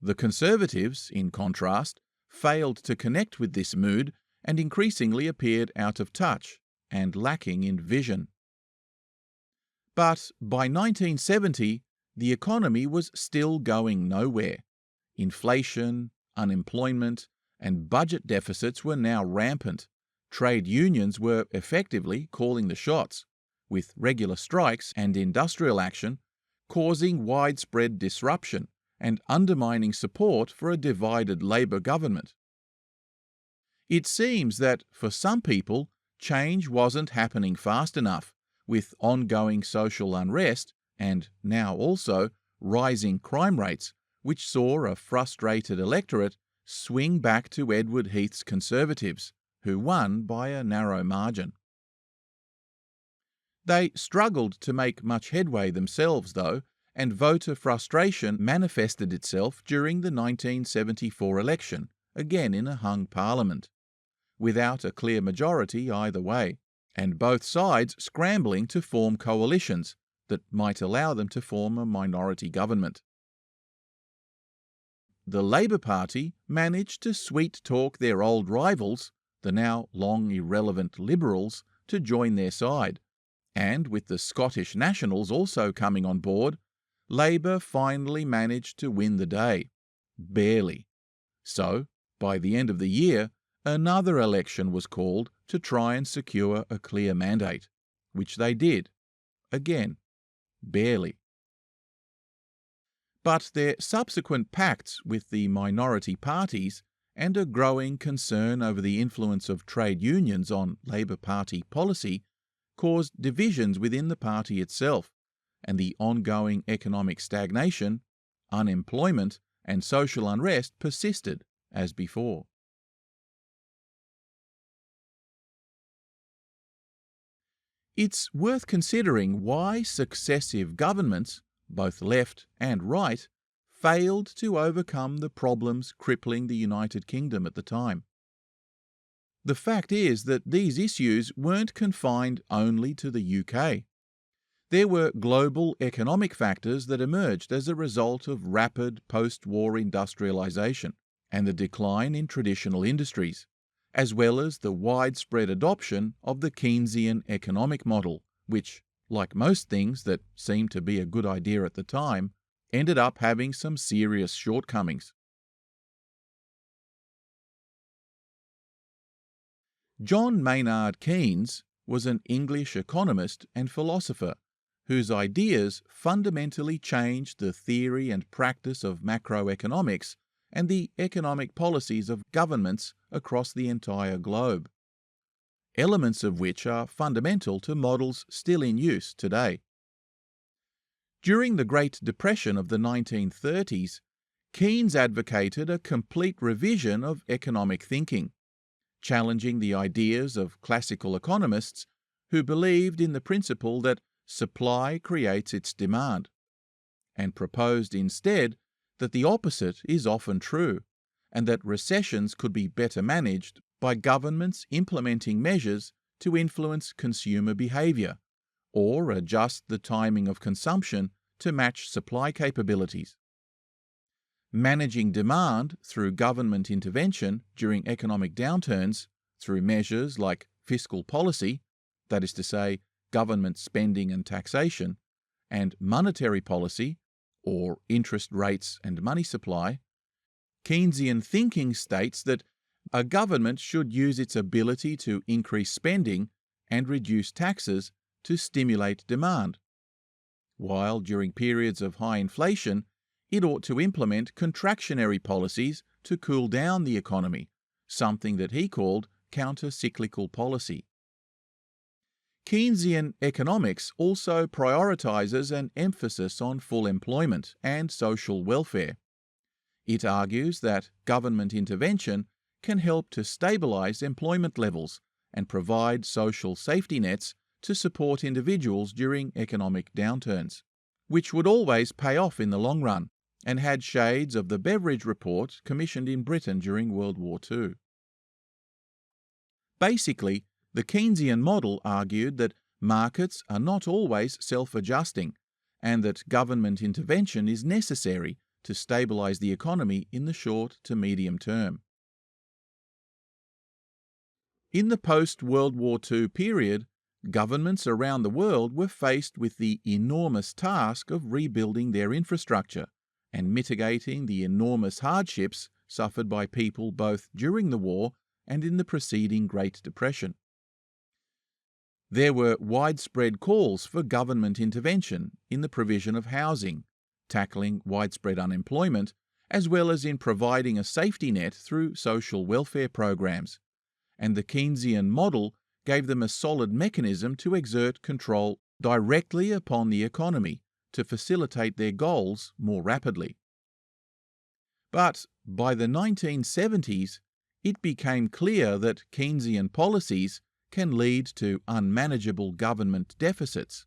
The Conservatives, in contrast, failed to connect with this mood and increasingly appeared out of touch and lacking in vision. But by 1970, the economy was still going nowhere. Inflation, unemployment, and budget deficits were now rampant. Trade unions were effectively calling the shots, with regular strikes and industrial action causing widespread disruption and undermining support for a divided Labour government. It seems that, for some people, change wasn't happening fast enough, with ongoing social unrest and, now also, rising crime rates, which saw a frustrated electorate swing back to Edward Heath's Conservatives, who won by a narrow margin. They struggled to make much headway themselves, though, and voter frustration manifested itself during the 1974 election, again in a hung parliament, without a clear majority either way, and both sides scrambling to form coalitions that might allow them to form a minority government. The Labour Party managed to sweet-talk their old rivals, the now long irrelevant Liberals, to join their side, and with the Scottish Nationals also coming on board, Labour finally managed to win the day. Barely. So, by the end of the year, another election was called to try and secure a clear mandate, which they did. Again, barely. But their subsequent pacts with the minority parties and a growing concern over the influence of trade unions on Labour Party policy caused divisions within the party itself, and the ongoing economic stagnation, unemployment, and social unrest persisted as before. It's worth considering why successive governments, both left and right, failed to overcome the problems crippling the United Kingdom at the time. The fact is that these issues weren't confined only to the UK. There were global economic factors that emerged as a result of rapid post-war industrialisation and the decline in traditional industries, as well as the widespread adoption of the Keynesian economic model, which, like most things that seemed to be a good idea at the time, ended up having some serious shortcomings. John Maynard Keynes was an English economist and philosopher whose ideas fundamentally changed the theory and practice of macroeconomics and the economic policies of governments across the entire globe, elements of which are fundamental to models still in use today. During the Great Depression of the 1930s, Keynes advocated a complete revision of economic thinking, challenging the ideas of classical economists who believed in the principle that supply creates its demand, and proposed instead that the opposite is often true, and that recessions could be better managed by governments implementing measures to influence consumer behaviour, or adjust the timing of consumption to match supply capabilities. Managing demand through government intervention during economic downturns through measures like fiscal policy, that is to say, government spending and taxation, and monetary policy, or interest rates and money supply, Keynesian thinking states that a government should use its ability to increase spending and reduce taxes to stimulate demand, while during periods of high inflation, it ought to implement contractionary policies to cool down the economy, something that he called counter-cyclical policy. Keynesian economics also prioritises an emphasis on full employment and social welfare. It argues that government intervention can help to stabilise employment levels and provide social safety nets to support individuals during economic downturns, which would always pay off in the long run, and had shades of the Beveridge Report commissioned in Britain during World War II. Basically, the Keynesian model argued that markets are not always self-adjusting, and that government intervention is necessary to stabilise the economy in the short to medium term. In the post-World War II period, governments around the world were faced with the enormous task of rebuilding their infrastructure and mitigating the enormous hardships suffered by people both during the war and in the preceding Great Depression. There were widespread calls for government intervention in the provision of housing, tackling widespread unemployment, as well as in providing a safety net through social welfare programs, and the Keynesian model gave them a solid mechanism to exert control directly upon the economy to facilitate their goals more rapidly. But by the 1970s, it became clear that Keynesian policies can lead to unmanageable government deficits,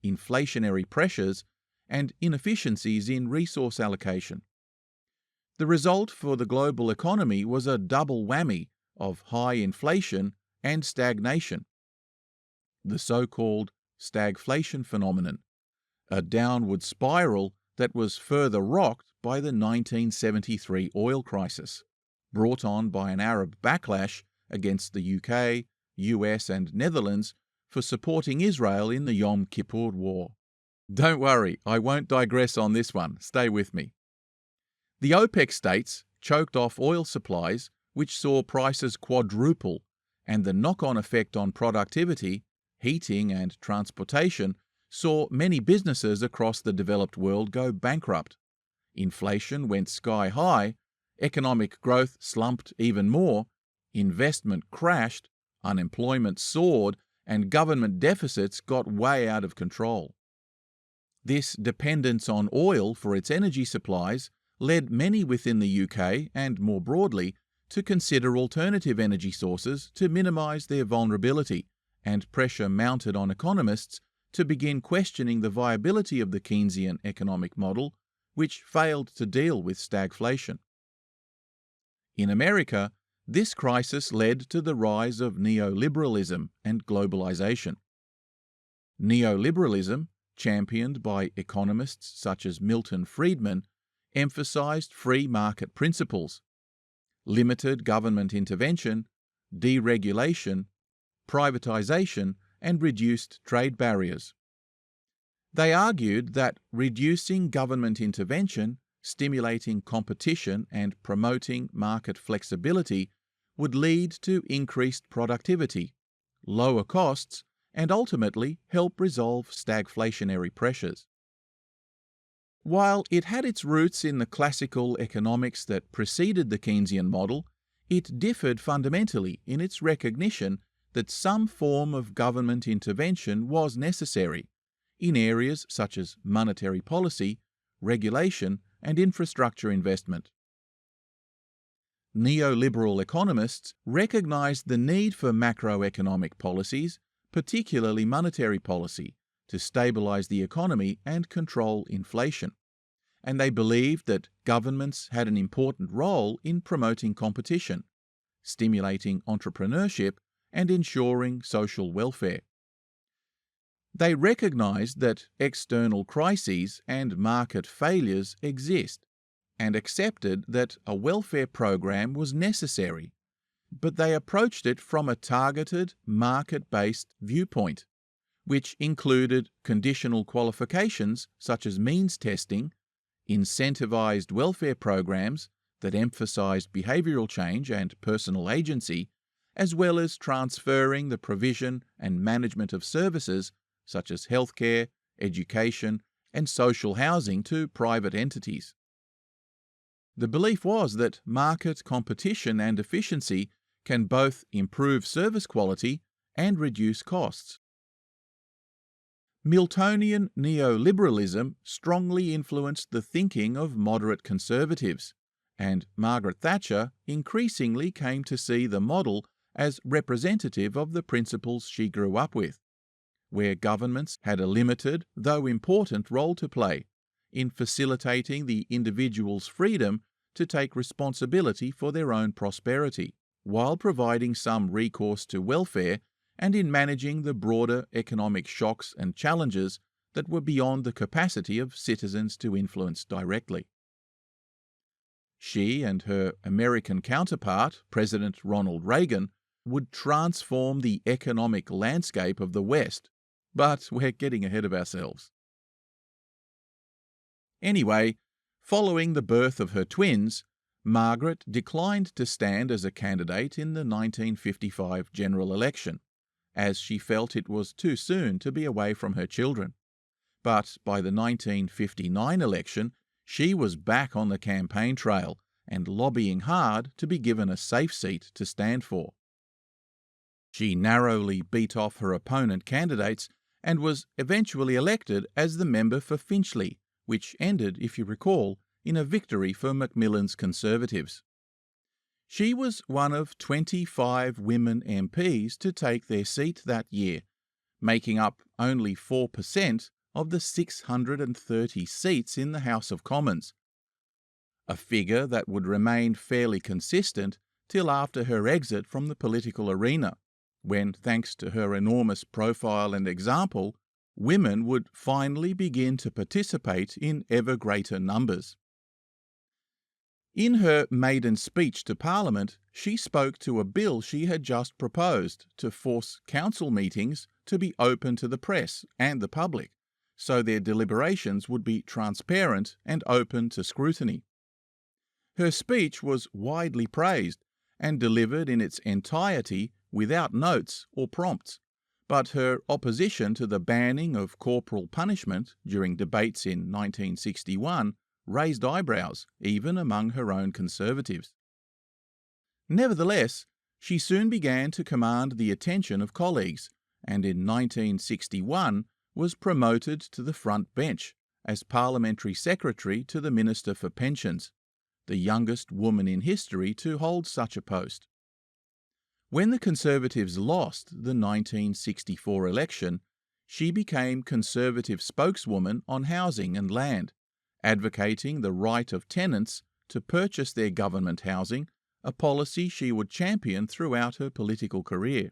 inflationary pressures, and inefficiencies in resource allocation. The result for the global economy was a double whammy of high inflation and stagnation, the so-called stagflation phenomenon, a downward spiral that was further rocked by the 1973 oil crisis, brought on by an Arab backlash against the UK, US and Netherlands for supporting Israel in the Yom Kippur War. Don't worry, I won't digress on this one, stay with me. The OPEC states choked off oil supplies which saw prices quadruple, and the knock-on effect on productivity, heating and transportation, saw many businesses across the developed world go bankrupt. Inflation went sky high, economic growth slumped even more, investment crashed, unemployment soared, and government deficits got way out of control. This dependence on oil for its energy supplies led many within the UK, and more broadly, to consider alternative energy sources to minimise their vulnerability, and pressure mounted on economists to begin questioning the viability of the Keynesian economic model, which failed to deal with stagflation. In America, this crisis led to the rise of neoliberalism and globalization. Neoliberalism, championed by economists such as Milton Friedman, emphasized free market principles, limited government intervention, deregulation, privatization, and reduced trade barriers. They argued that reducing government intervention, stimulating competition, and promoting market flexibility would lead to increased productivity, lower costs, and ultimately help resolve stagflationary pressures. While it had its roots in the classical economics that preceded the Keynesian model, it differed fundamentally in its recognition that some form of government intervention was necessary in areas such as monetary policy, regulation, and infrastructure investment. Neoliberal economists recognized the need for macroeconomic policies, particularly monetary policy, to stabilize the economy and control inflation, and they believed that governments had an important role in promoting competition, stimulating entrepreneurship, and ensuring social welfare. They recognized that external crises and market failures exist, and accepted that a welfare program was necessary, but they approached it from a targeted, market-based viewpoint, which included conditional qualifications such as means testing, incentivized welfare programs that emphasized behavioral change and personal agency, as well as transferring the provision and management of services such as healthcare, education, and social housing to private entities. The belief was that market competition and efficiency can both improve service quality and reduce costs. Miltonian neoliberalism strongly influenced the thinking of moderate conservatives, and Margaret Thatcher increasingly came to see the model as representative of the principles she grew up with, where governments had a limited, though important, role to play in facilitating the individual's freedom to take responsibility for their own prosperity, while providing some recourse to welfare and in managing the broader economic shocks and challenges that were beyond the capacity of citizens to influence directly. She and her American counterpart, President Ronald Reagan, would transform the economic landscape of the West, but we're getting ahead of ourselves. Anyway, following the birth of her twins, Margaret declined to stand as a candidate in the 1955 general election, as she felt it was too soon to be away from her children. But by the 1959 election, she was back on the campaign trail and lobbying hard to be given a safe seat to stand for. She narrowly beat off her opponent candidates and was eventually elected as the member for Finchley, which ended, if you recall, in a victory for Macmillan's Conservatives. She was one of 25 women MPs to take their seat that year, making up only 4% of the 630 seats in the House of Commons, a figure that would remain fairly consistent till after her exit from the political arena, when, thanks to her enormous profile and example, women would finally begin to participate in ever greater numbers. In her maiden speech to Parliament, she spoke to a bill she had just proposed to force council meetings to be open to the press and the public, so their deliberations would be transparent and open to scrutiny. Her speech was widely praised, and delivered in its entirety without notes or prompts, but her opposition to the banning of corporal punishment during debates in 1961 raised eyebrows even among her own conservatives. Nevertheless, she soon began to command the attention of colleagues, and in 1961 was promoted to the front bench as Parliamentary Secretary to the Minister for Pensions, the youngest woman in history to hold such a post. When the Conservatives lost the 1964 election, she became Conservative spokeswoman on housing and land, advocating the right of tenants to purchase their government housing, a policy she would champion throughout her political career.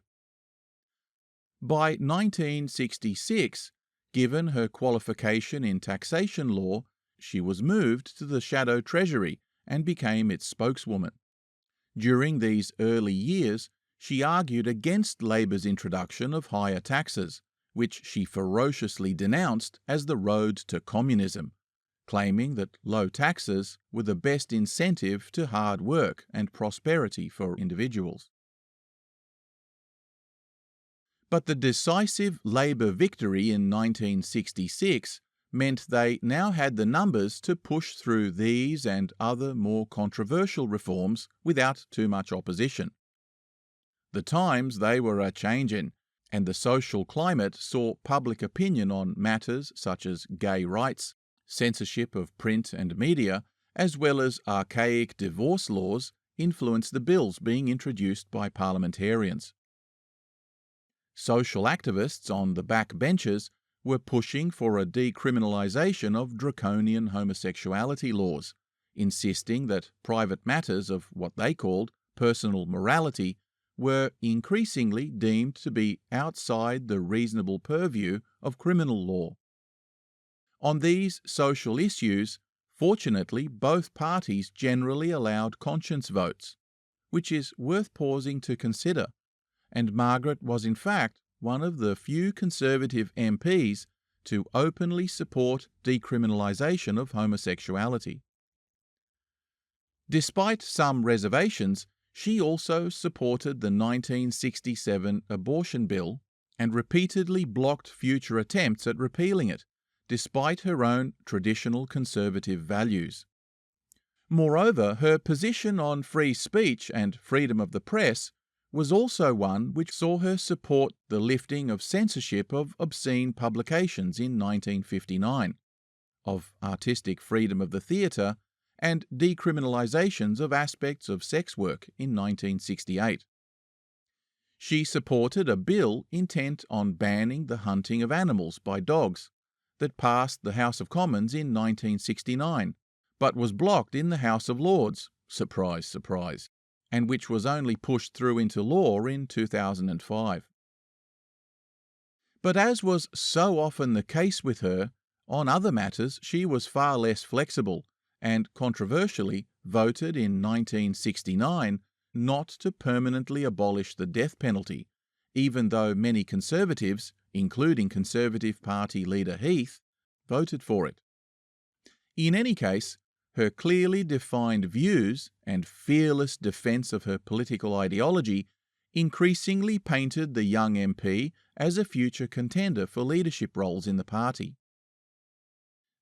By 1966, given her qualification in taxation law, she was moved to the Shadow Treasury and became its spokeswoman. During these early years, she argued against Labour's introduction of higher taxes, which she ferociously denounced as the road to communism, claiming that low taxes were the best incentive to hard work and prosperity for individuals. But the decisive Labour victory in 1966 meant they now had the numbers to push through these and other more controversial reforms without too much opposition. The times they were a-changin', and the social climate saw public opinion on matters such as gay rights, censorship of print and media, as well as archaic divorce laws influence the bills being introduced by parliamentarians. Social activists on the back benches were pushing for a decriminalisation of draconian homosexuality laws, insisting that private matters of what they called personal morality were increasingly deemed to be outside the reasonable purview of criminal law. On these social issues, fortunately, both parties generally allowed conscience votes, which is worth pausing to consider, and Margaret was in fact one of the few Conservative MPs to openly support decriminalisation of homosexuality. Despite some reservations, she also supported the 1967 abortion bill and repeatedly blocked future attempts at repealing it, despite her own traditional conservative values. Moreover, her position on free speech and freedom of the press was also one which saw her support the lifting of censorship of obscene publications in 1959, of artistic freedom of the theatre, and decriminalisations of aspects of sex work in 1968. She supported a bill intent on banning the hunting of animals by dogs that passed the House of Commons in 1969, but was blocked in the House of Lords, surprise, surprise, and which was only pushed through into law in 2005. But as was so often the case with her, on other matters she was far less flexible and, controversially, voted in 1969 not to permanently abolish the death penalty, even though many Conservatives, including Conservative Party leader Heath, voted for it. In any case, her clearly defined views and fearless defence of her political ideology increasingly painted the young MP as a future contender for leadership roles in the party.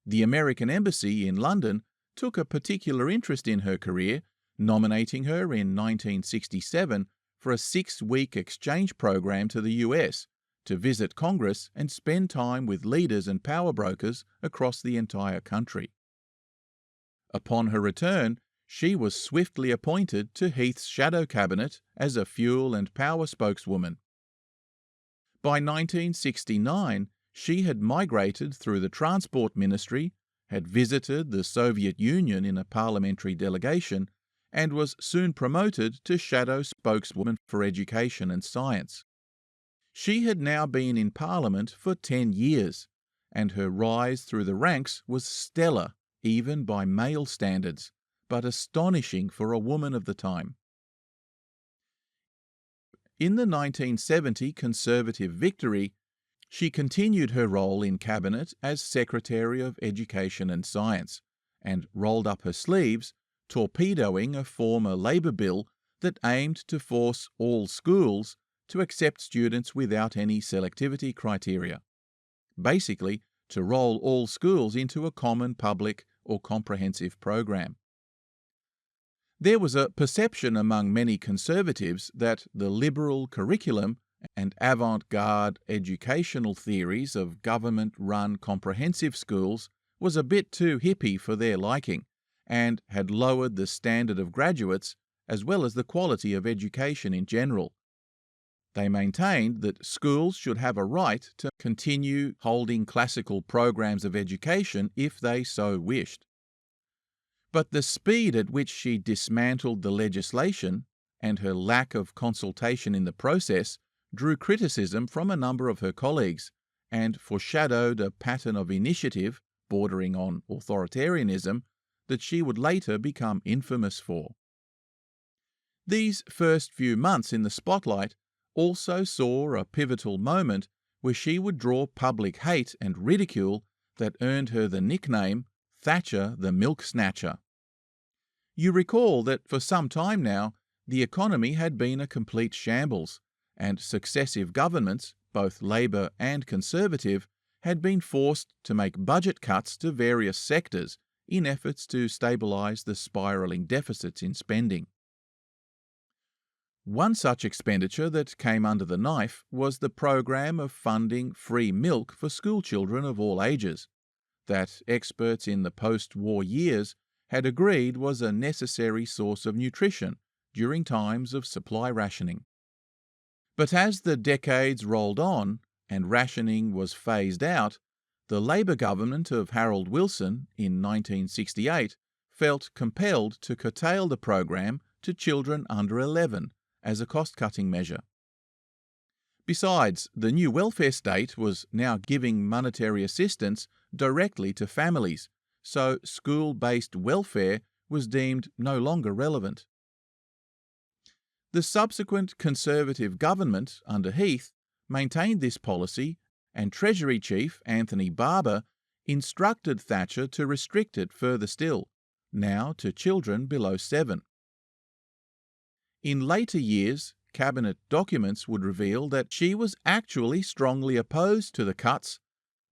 The American Embassy in London took a particular interest in her career, nominating her in 1967 for a 6-week exchange program to the US to visit Congress and spend time with leaders and power brokers across the entire country. Upon her return, she was swiftly appointed to Heath's shadow cabinet as a fuel and power spokeswoman. By 1969, she had migrated through the Transport Ministry, had visited the Soviet Union in a parliamentary delegation, and was soon promoted to shadow spokeswoman for education and science. She had now been in Parliament for 10 years, and her rise through the ranks was stellar even by male standards, but astonishing for a woman of the time. In the 1970 Conservative victory, she continued her role in Cabinet as Secretary of Education and Science, and rolled up her sleeves, torpedoing a former Labour bill that aimed to force all schools to accept students without any selectivity criteria. Basically, to roll all schools into a common public or comprehensive program. There was a perception among many conservatives that the liberal curriculum and avant-garde educational theories of government-run comprehensive schools was a bit too hippie for their liking and had lowered the standard of graduates as well as the quality of education in general. They maintained that schools should have a right to continue holding classical programs of education if they so wished. But the speed at which she dismantled the legislation and her lack of consultation in the process drew criticism from a number of her colleagues and foreshadowed a pattern of initiative bordering on authoritarianism that she would later become infamous for. These first few months in the spotlight also saw a pivotal moment where she would draw public hate and ridicule that earned her the nickname Thatcher the Milk Snatcher. You recall that for some time now, the economy had been a complete shambles, and successive governments, both Labour and Conservative, had been forced to make budget cuts to various sectors in efforts to stabilise the spiralling deficits in spending. One such expenditure that came under the knife was the program of funding free milk for schoolchildren of all ages, that experts in the post-war years had agreed was a necessary source of nutrition during times of supply rationing. But as the decades rolled on and rationing was phased out, the Labour government of Harold Wilson in 1968 felt compelled to curtail the program to children under 11 as a cost-cutting measure. Besides, the new welfare state was now giving monetary assistance directly to families, so school-based welfare was deemed no longer relevant. The subsequent Conservative government under Heath maintained this policy, and Treasury Chief Anthony Barber instructed Thatcher to restrict it further still, now to children below 7. In later years, cabinet documents would reveal that she was actually strongly opposed to the cuts,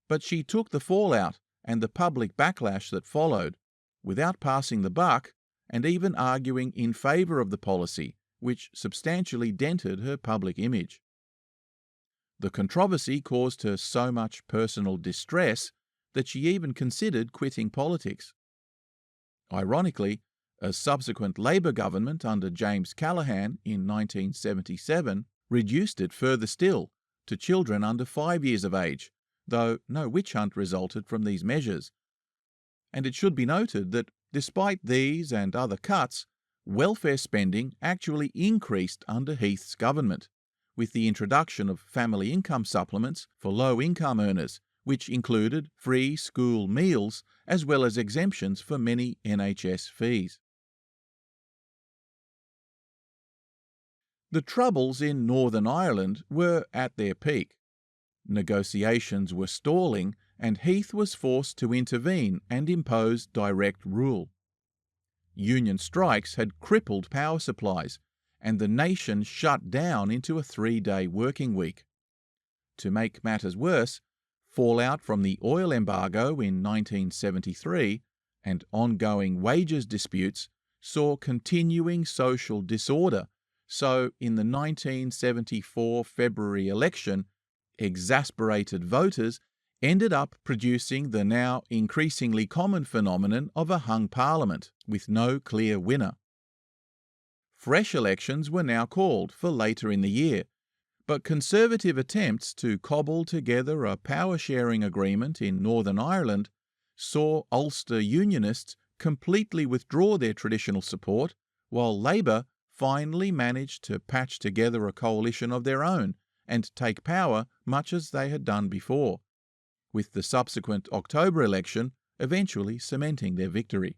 but she took the fallout and the public backlash that followed, without passing the buck and even arguing in favour of the policy, which substantially dented her public image. The controversy caused her so much personal distress that she even considered quitting politics. Ironically, a subsequent Labour government under James Callaghan in 1977 reduced it further still to children under 5 years of age, though no witch hunt resulted from these measures. And it should be noted that despite these and other cuts, welfare spending actually increased under Heath's government, with the introduction of family income supplements for low-income earners, which included free school meals as well as exemptions for many NHS fees. The Troubles in Northern Ireland were at their peak. Negotiations were stalling, and Heath was forced to intervene and impose direct rule. Union strikes had crippled power supplies, and the nation shut down into a 3-day working week. To make matters worse, fallout from the oil embargo in 1973 and ongoing wages disputes saw continuing social disorder, so in the 1974 February election, exasperated voters ended up producing the now increasingly common phenomenon of a hung parliament with no clear winner. Fresh elections were now called for later in the year, but Conservative attempts to cobble together a power-sharing agreement in Northern Ireland saw Ulster Unionists completely withdraw their traditional support, while Labour finally managed to patch together a coalition of their own and take power much as they had done before, with the subsequent October election eventually cementing their victory.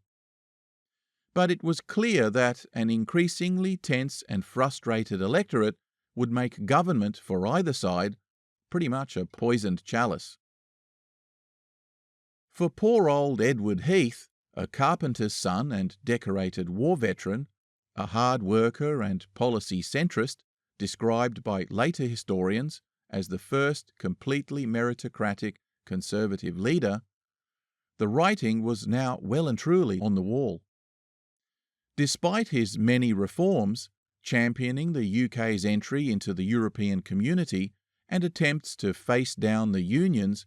But it was clear that an increasingly tense and frustrated electorate would make government for either side pretty much a poisoned chalice. For poor old Edward Heath, a carpenter's son and decorated war veteran, a hard worker and policy centrist, described by later historians as the first completely meritocratic Conservative leader, the writing was now well and truly on the wall. Despite his many reforms, championing the UK's entry into the European community and attempts to face down the unions,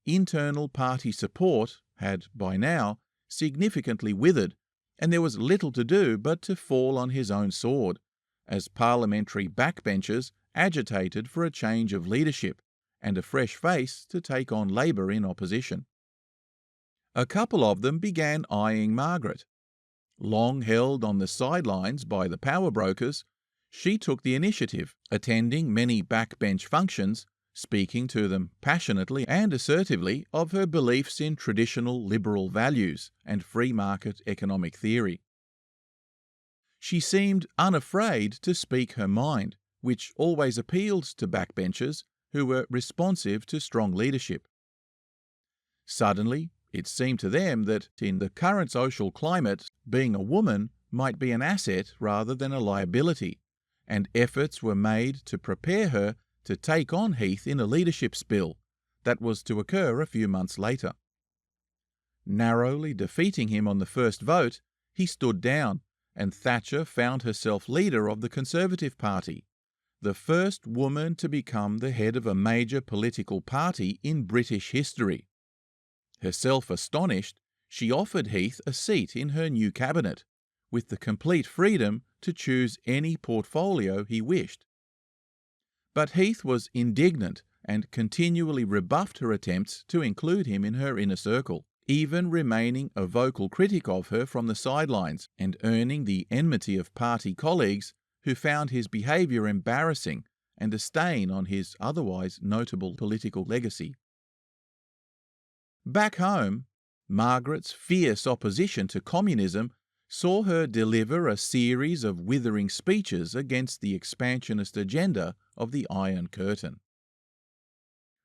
internal party support had, by now, significantly withered, and there was little to do but to fall on his own sword, as parliamentary backbenchers agitated for a change of leadership and a fresh face to take on Labour in opposition. A couple of them began eyeing Margaret. Long held on the sidelines by the power brokers, she took the initiative, attending many backbench functions, speaking to them passionately and assertively of her beliefs in traditional liberal values and free market economic theory. She seemed unafraid to speak her mind, which always appealed to backbenchers who were responsive to strong leadership. Suddenly, it seemed to them that in the current social climate, being a woman might be an asset rather than a liability, and efforts were made to prepare her to take on Heath in a leadership spill that was to occur a few months later. Narrowly defeating him on the first vote, he stood down, and Thatcher found herself leader of the Conservative Party, the first woman to become the head of a major political party in British history. Herself astonished, she offered Heath a seat in her new cabinet, with the complete freedom to choose any portfolio he wished. But Heath was indignant and continually rebuffed her attempts to include him in her inner circle, even remaining a vocal critic of her from the sidelines and earning the enmity of party colleagues who found his behaviour embarrassing and a stain on his otherwise notable political legacy. Back home, Margaret's fierce opposition to communism saw her deliver a series of withering speeches against the expansionist agenda of the Iron Curtain.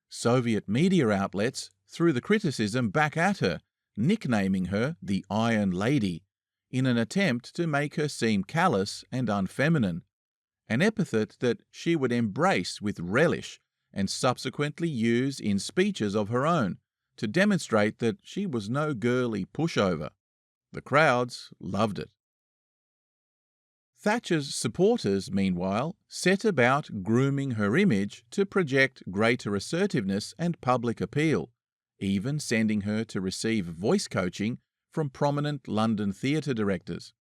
Soviet media outlets threw the criticism back at her, nicknaming her the Iron Lady, in an attempt to make her seem callous and unfeminine, an epithet that she would embrace with relish and subsequently use in speeches of her own, to demonstrate that she was no girly pushover. The crowds loved it. Thatcher's supporters, meanwhile, set about grooming her image to project greater assertiveness and public appeal, even sending her to receive voice coaching from prominent London theatre directors.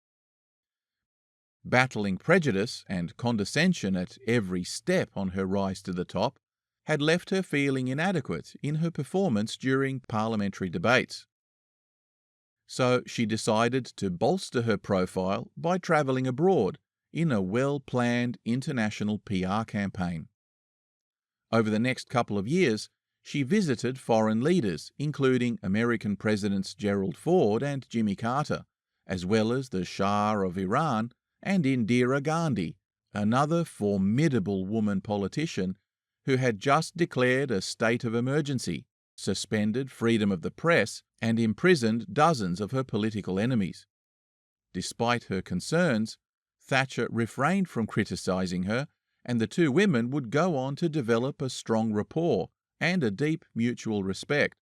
Battling prejudice and condescension at every step on her rise to the top had left her feeling inadequate in her performance during parliamentary debates. So she decided to bolster her profile by travelling abroad in a well-planned international PR campaign. Over the next couple of years, she visited foreign leaders, including American Presidents Gerald Ford and Jimmy Carter, as well as the Shah of Iran and Indira Gandhi, another formidable woman politician who had just declared a state of emergency, suspended freedom of the press, and imprisoned dozens of her political enemies. Despite her concerns, Thatcher refrained from criticising her, and the two women would go on to develop a strong rapport and a deep mutual respect,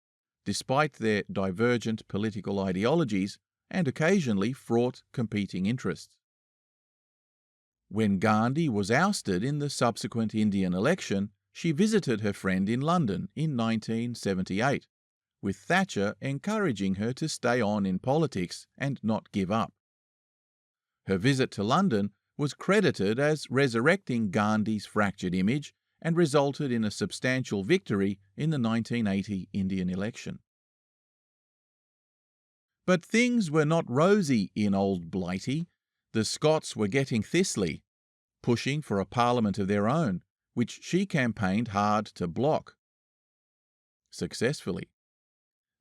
despite their divergent political ideologies and occasionally fraught competing interests. When Gandhi was ousted in the subsequent Indian election, she visited her friend in London in 1978, with Thatcher encouraging her to stay on in politics and not give up. Her visit to London was credited as resurrecting Gandhi's fractured image and resulted in a substantial victory in the 1980 Indian election. But things were not rosy in Old Blighty. The Scots were getting thistly, pushing for a parliament of their own, which she campaigned hard to block. Successfully.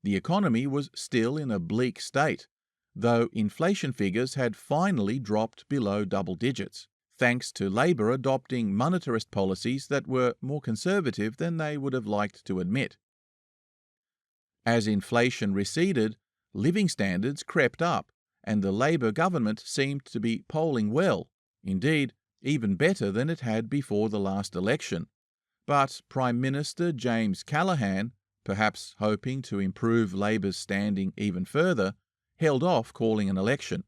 The economy was still in a bleak state, though inflation figures had finally dropped below double digits, thanks to Labour adopting monetarist policies that were more conservative than they would have liked to admit. As inflation receded, living standards crept up, and the Labour government seemed to be polling well, indeed, even better than it had before the last election. But Prime Minister James Callaghan, perhaps hoping to improve Labour's standing even further, held off calling an election.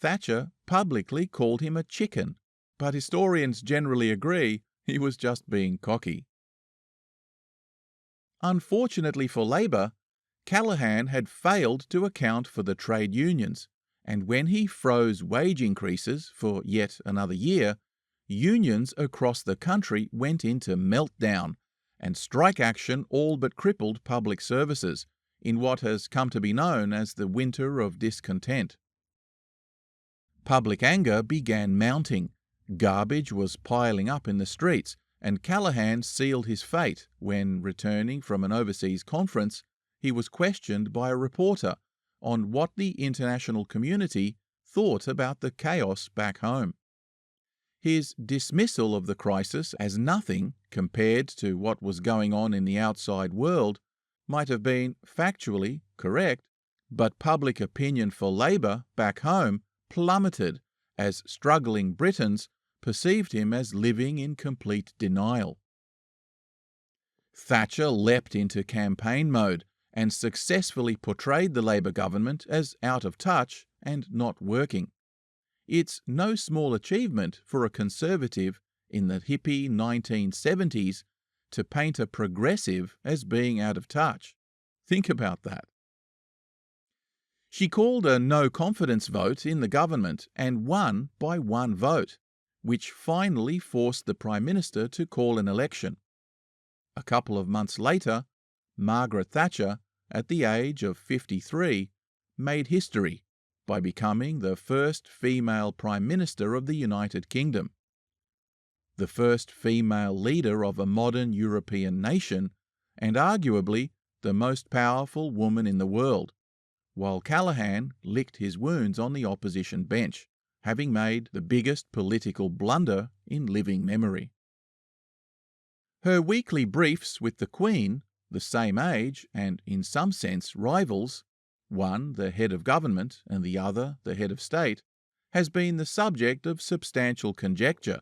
Thatcher publicly called him a chicken, but historians generally agree he was just being cocky. Unfortunately for Labour, Callaghan had failed to account for the trade unions, and when he froze wage increases for yet another year, unions across the country went into meltdown, and strike action all but crippled public services in what has come to be known as the Winter of Discontent. Public anger began mounting, garbage was piling up in the streets, and Callaghan sealed his fate when, returning from an overseas conference, he was questioned by a reporter on what the international community thought about the chaos back home. His dismissal of the crisis as nothing compared to what was going on in the outside world might have been factually correct, but public opinion for Labour back home plummeted as struggling Britons perceived him as living in complete denial. Thatcher leapt into campaign mode and successfully portrayed the Labour government as out of touch and not working. It's no small achievement for a Conservative in the hippie 1970s to paint a progressive as being out of touch. Think about that. She called a no-confidence vote in the government and won by one vote, which finally forced the Prime Minister to call an election. A couple of months later, Margaret Thatcher, at the age of 53, made history by becoming the first female Prime Minister of the United Kingdom, the first female leader of a modern European nation, and arguably the most powerful woman in the world, while Callaghan licked his wounds on the opposition bench, having made the biggest political blunder in living memory. Her weekly briefs with the Queen, the same age and in some sense rivals, one the head of government and the other the head of state, has been the subject of substantial conjecture,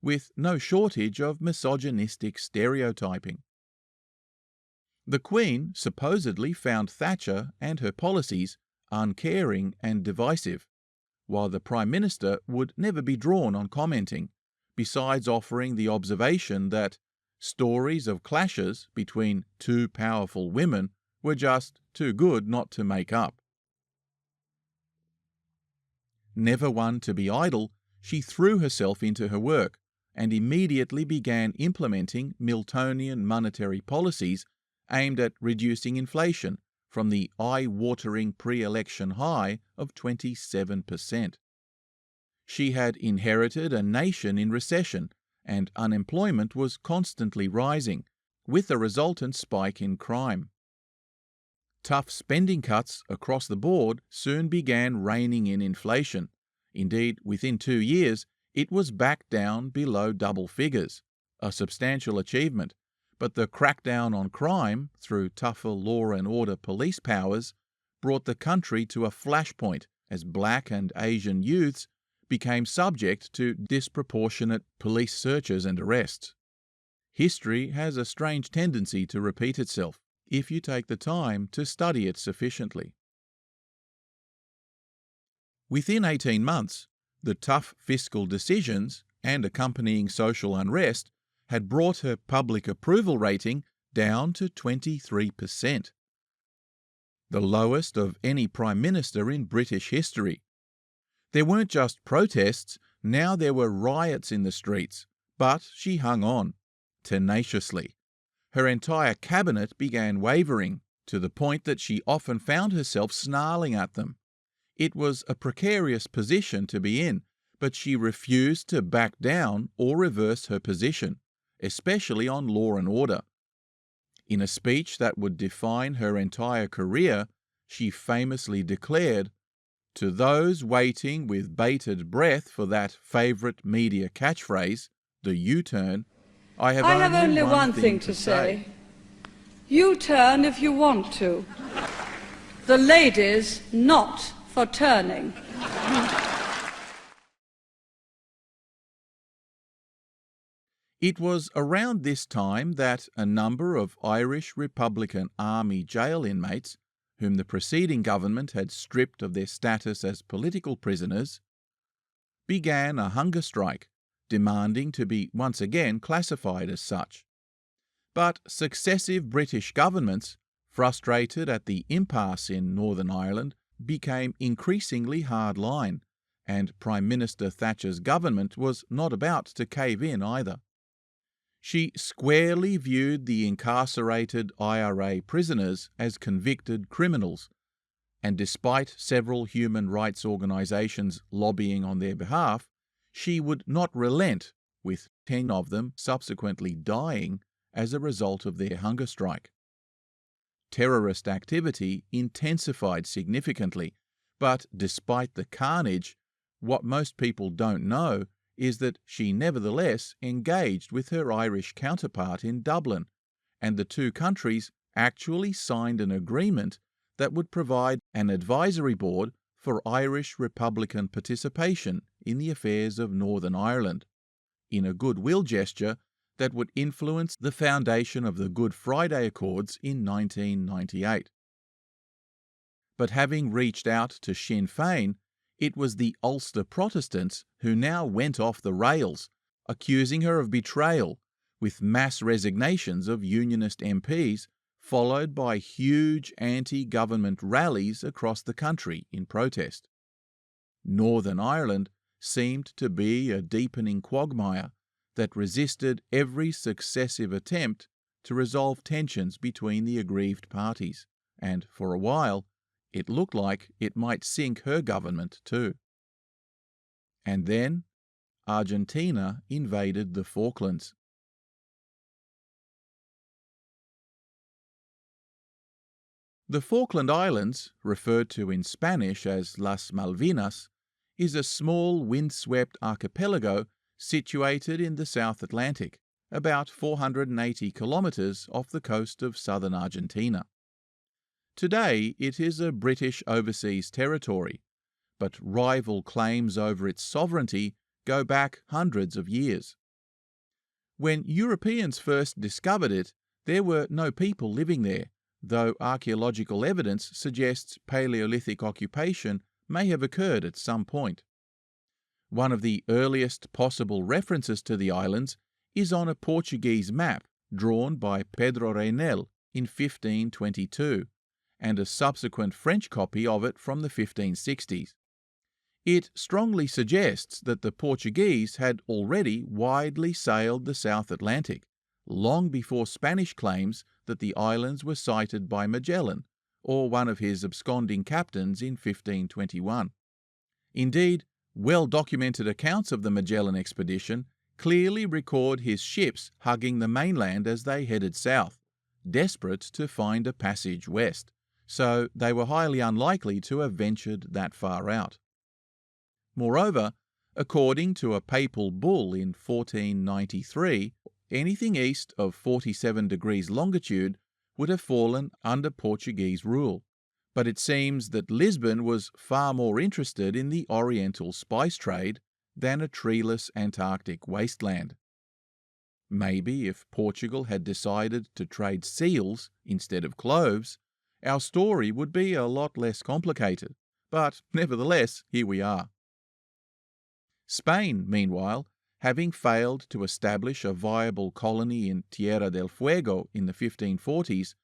with no shortage of misogynistic stereotyping. The Queen supposedly found Thatcher and her policies uncaring and divisive, while the Prime Minister would never be drawn on commenting, besides offering the observation that stories of clashes between two powerful women were just too good not to make up. Never one to be idle, she threw herself into her work and immediately began implementing Miltonian monetary policies aimed at reducing inflation from the eye-watering pre-election high of 27%. She had inherited a nation in recession, and unemployment was constantly rising, with a resultant spike in crime. Tough spending cuts across the board soon began reining in inflation. Indeed, within 2 years, it was back down below double figures, a substantial achievement, but the crackdown on crime through tougher law and order police powers brought the country to a flashpoint as black and Asian youths became subject to disproportionate police searches and arrests. History has a strange tendency to repeat itself if you take the time to study it sufficiently. Within 18 months, the tough fiscal decisions and accompanying social unrest had brought her public approval rating down to 23%, the lowest of any Prime Minister in British history. There weren't just protests, now there were riots in the streets, but she hung on, tenaciously. Her entire cabinet began wavering, to the point that she often found herself snarling at them. It was a precarious position to be in, but she refused to back down or reverse her position, especially on law and order. In a speech that would define her entire career, she famously declared, "To those waiting with bated breath for that favourite media catchphrase, the U-turn, I have only one thing to say. U-turn if you want to. The ladies not for turning. It was around this time that a number of Irish Republican Army jail inmates, whom the preceding government had stripped of their status as political prisoners, began a hunger strike, demanding to be once again classified as such. But successive British governments, frustrated at the impasse in Northern Ireland, became increasingly hardline, and Prime Minister Thatcher's government was not about to cave in either. She squarely viewed the incarcerated IRA prisoners as convicted criminals, and despite several human rights organisations lobbying on their behalf, she would not relent, with 10 of them subsequently dying as a result of their hunger strike. Terrorist activity intensified significantly, but despite the carnage, what most people don't know is that she nevertheless engaged with her Irish counterpart in Dublin, and the two countries actually signed an agreement that would provide an advisory board for Irish Republican participation in the affairs of Northern Ireland, in a goodwill gesture that would influence the foundation of the Good Friday Accords in 1998. But having reached out to Sinn Féin, it was the Ulster Protestants who now went off the rails, accusing her of betrayal, with mass resignations of Unionist MPs, followed by huge anti-government rallies across the country in protest. Northern Ireland seemed to be a deepening quagmire that resisted every successive attempt to resolve tensions between the aggrieved parties, and for a while, it looked like it might sink her government too. And then, Argentina invaded the Falklands. The Falkland Islands, referred to in Spanish as Las Malvinas, is a small windswept archipelago situated in the South Atlantic, about 480 kilometres off the coast of southern Argentina. Today it is a British overseas territory, but rival claims over its sovereignty go back hundreds of years. When Europeans first discovered it, there were no people living there, though archaeological evidence suggests Paleolithic occupation may have occurred at some point. One of the earliest possible references to the islands is on a Portuguese map drawn by Pedro Reinel in 1522, and a subsequent French copy of it from the 1560s. It strongly suggests that the Portuguese had already widely sailed the South Atlantic, long before Spanish claims that the islands were sighted by Magellan, or one of his absconding captains in 1521. Indeed, well-documented accounts of the Magellan expedition clearly record his ships hugging the mainland as they headed south, desperate to find a passage west, so they were highly unlikely to have ventured that far out. Moreover, according to a papal bull in 1493, anything east of 47 degrees longitude would have fallen under Portuguese rule, but it seems that Lisbon was far more interested in the Oriental spice trade than a treeless Antarctic wasteland. Maybe if Portugal had decided to trade seals instead of cloves, our story would be a lot less complicated, but nevertheless, here we are. Spain, meanwhile, having failed to establish a viable colony in Tierra del Fuego in the 1540s,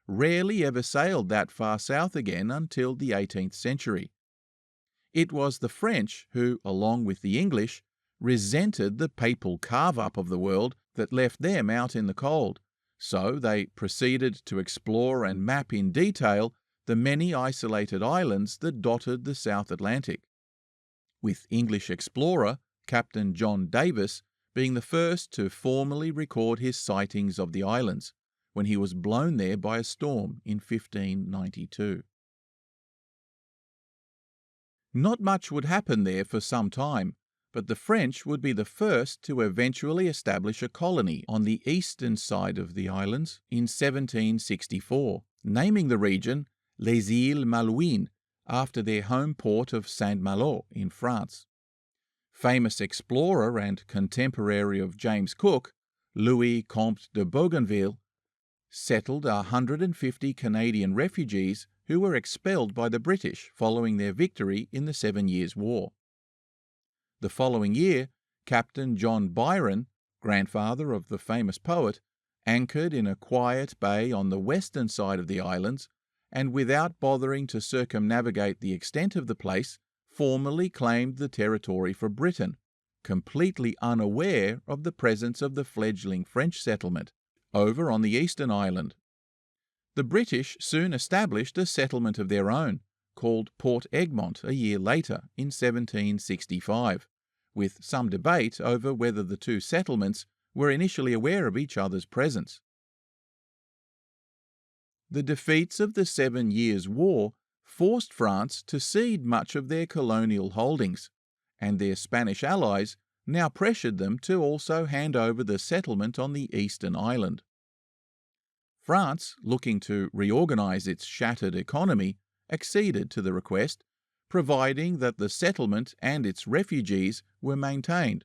rarely ever sailed that far south again until the 18th century. It was the French who, along with the English, resented the papal carve-up of the world that left them out in the cold, so they proceeded to explore and map in detail the many isolated islands that dotted the South Atlantic, with English explorer Captain John Davis being the first to formally record his sightings of the islands, when he was blown there by a storm in 1592. Not much would happen there for some time, but the French would be the first to eventually establish a colony on the eastern side of the islands in 1764, naming the region Les Îles Malouines, after their home port of Saint-Malo in France. Famous explorer and contemporary of James Cook, Louis Comte de Bougainville, settled 150 Canadian refugees who were expelled by the British following their victory in the 7 Years' War. The following year, Captain John Byron, grandfather of the famous poet, anchored in a quiet bay on the western side of the islands, and without bothering to circumnavigate the extent of the place, formally claimed the territory for Britain, completely unaware of the presence of the fledgling French settlement over on the eastern island. The British soon established a settlement of their own, called Port Egmont a year later, in 1765, with some debate over whether the two settlements were initially aware of each other's presence. The defeats of the 7 Years' War forced France to cede much of their colonial holdings, and their Spanish allies now pressured them to also hand over the settlement on the eastern island. France, looking to reorganize its shattered economy, acceded to the request, providing that the settlement and its refugees were maintained,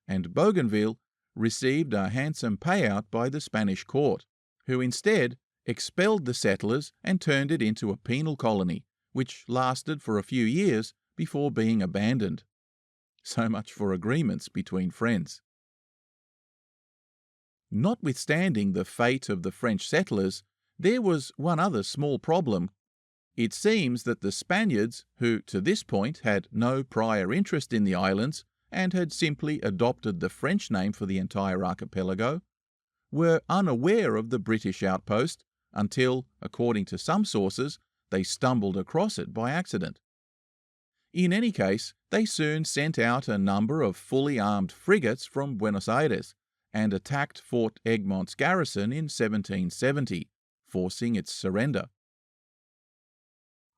and Bougainville received a handsome payout by the Spanish court, who instead expelled the settlers and turned it into a penal colony, which lasted for a few years before being abandoned. So much for agreements between friends. Notwithstanding the fate of the French settlers, there was one other small problem. It seems that the Spaniards, who to this point had no prior interest in the islands and had simply adopted the French name for the entire archipelago, were unaware of the British outpost until, according to some sources, they stumbled across it by accident. In any case, they soon sent out a number of fully armed frigates from Buenos Aires and attacked Fort Egmont's garrison in 1770, forcing its surrender.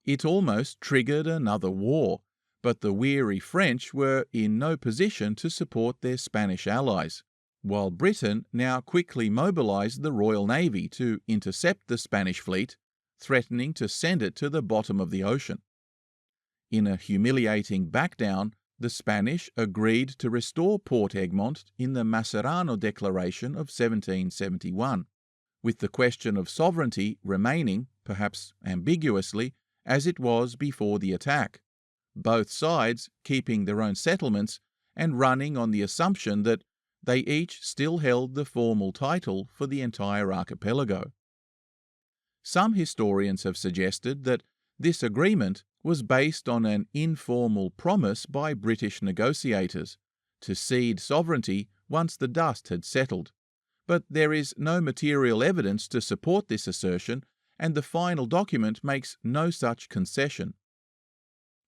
It almost triggered another war, but the weary French were in no position to support their Spanish allies, while Britain now quickly mobilized the Royal Navy to intercept the Spanish fleet, threatening to send it to the bottom of the ocean. In a humiliating backdown, the Spanish agreed to restore Port Egmont in the Macerano Declaration of 1771, with the question of sovereignty remaining, perhaps ambiguously, as it was before the attack, both sides keeping their own settlements and running on the assumption that they each still held the formal title for the entire archipelago. Some historians have suggested that this agreement was based on an informal promise by British negotiators to cede sovereignty once the dust had settled, but there is no material evidence to support this assertion, and the final document makes no such concession.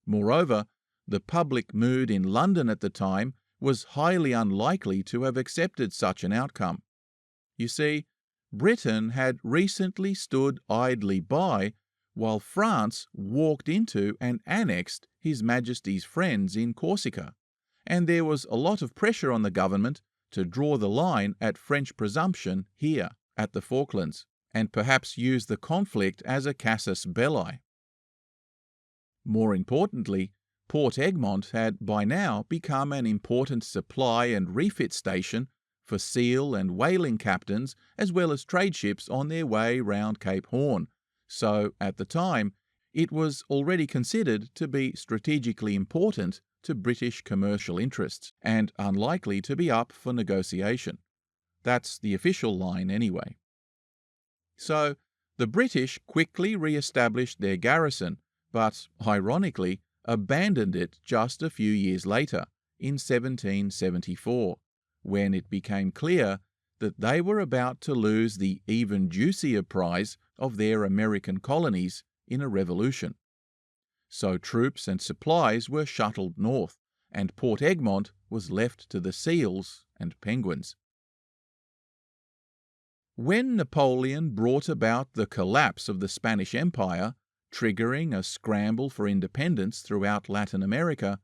Moreover, the public mood in London at the time was highly unlikely to have accepted such an outcome. You see, Britain had recently stood idly by while France walked into and annexed His Majesty's friends in Corsica, and there was a lot of pressure on the government to draw the line at French presumption here at the Falklands, and perhaps use the conflict as a casus belli. More importantly, Port Egmont had by now become an important supply and refit station for seal and whaling captains as well as trade ships on their way round Cape Horn, so at the time it was already considered to be strategically important to British commercial interests and unlikely to be up for negotiation. That's the official line anyway. So the British quickly re-established their garrison, but ironically abandoned it just a few years later, in 1774, when it became clear that they were about to lose the even juicier prize of their American colonies in a revolution. So troops and supplies were shuttled north, and Port Egmont was left to the seals and penguins. When Napoleon brought about the collapse of the Spanish Empire, triggering a scramble for independence throughout Latin America,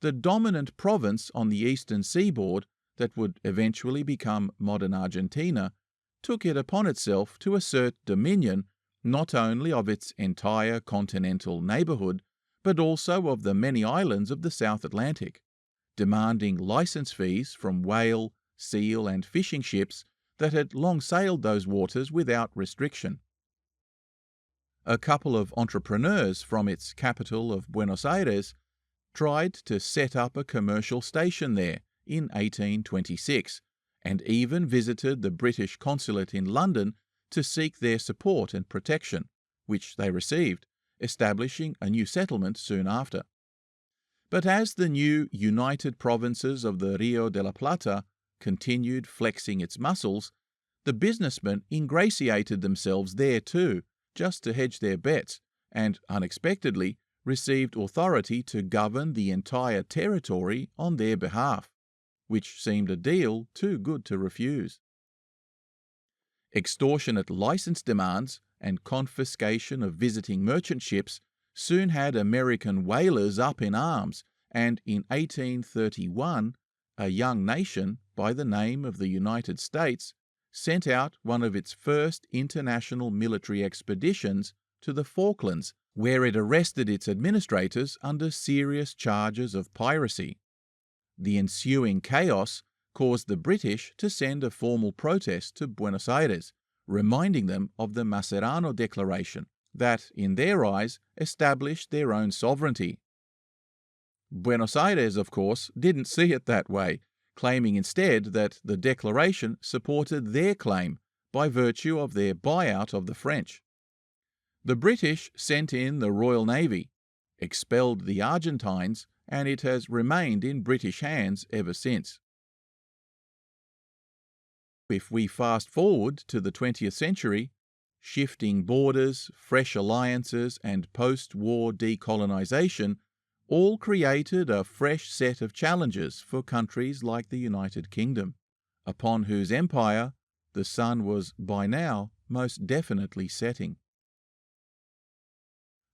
the dominant province on the eastern seaboard that would eventually become modern Argentina took it upon itself to assert dominion not only of its entire continental neighbourhood, but also of the many islands of the South Atlantic, demanding licence fees from whale, seal and fishing ships that had long sailed those waters without restriction. A couple of entrepreneurs from its capital of Buenos Aires tried to set up a commercial station there in 1826, and even visited the British consulate in London to seek their support and protection, which they received, establishing a new settlement soon after. But as the new United Provinces of the Rio de la Plata continued flexing its muscles, the businessmen ingratiated themselves there too, just to hedge their bets, and unexpectedly received authority to govern the entire territory on their behalf, which seemed a deal too good to refuse. Extortionate license demands and confiscation of visiting merchant ships soon had American whalers up in arms, and in 1831 a young nation by the name of the United States sent out one of its first international military expeditions to the Falklands, where it arrested its administrators under serious charges of piracy. The ensuing chaos caused the British to send a formal protest to Buenos Aires, reminding them of the Macerano Declaration that, in their eyes, established their own sovereignty. Buenos Aires, of course, didn't see it that way, claiming instead that the declaration supported their claim by virtue of their buyout of the French. The British sent in the Royal Navy, expelled the Argentines, and it has remained in British hands ever since. If we fast forward to the 20th century, shifting borders, fresh alliances, and post-war decolonisation all created a fresh set of challenges for countries like the United Kingdom, upon whose empire the sun was by now most definitely setting.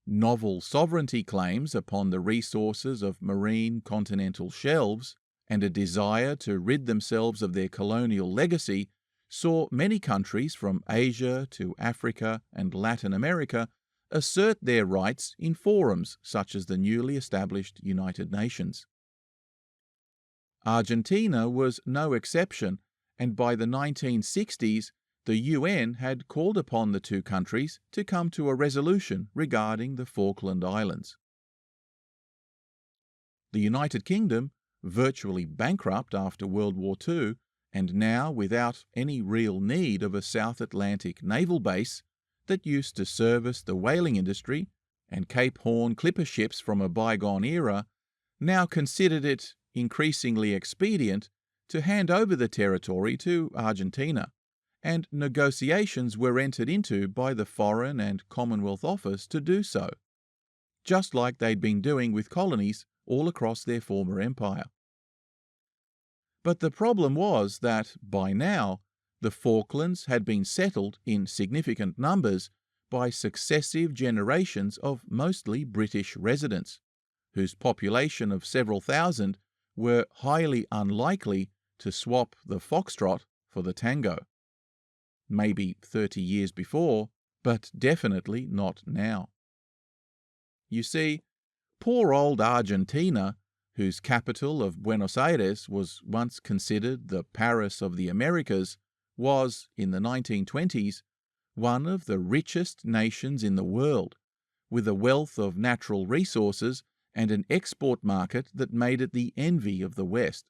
Novel sovereignty claims upon the resources of marine continental shelves and a desire to rid themselves of their colonial legacy saw many countries from Asia to Africa and Latin America assert their rights in forums such as the newly established United Nations. Argentina was no exception, and by the 1960s the UN had called upon the two countries to come to a resolution regarding the Falkland Islands. The United Kingdom, virtually bankrupt after World War II, and now without any real need of a South Atlantic naval base that used to service the whaling industry and Cape Horn clipper ships from a bygone era, now considered it increasingly expedient to hand over the territory to Argentina, and negotiations were entered into by the Foreign and Commonwealth Office to do so, just like they'd been doing with colonies all across their former empire. But the problem was that, by now, the Falklands had been settled in significant numbers by successive generations of mostly British residents, whose population of several thousand were highly unlikely to swap the foxtrot for the tango. Maybe 30 years before, but definitely not now. You see, poor old Argentina, whose capital of Buenos Aires was once considered the Paris of the Americas, was, in the 1920s, one of the richest nations in the world, with a wealth of natural resources and an export market that made it the envy of the West.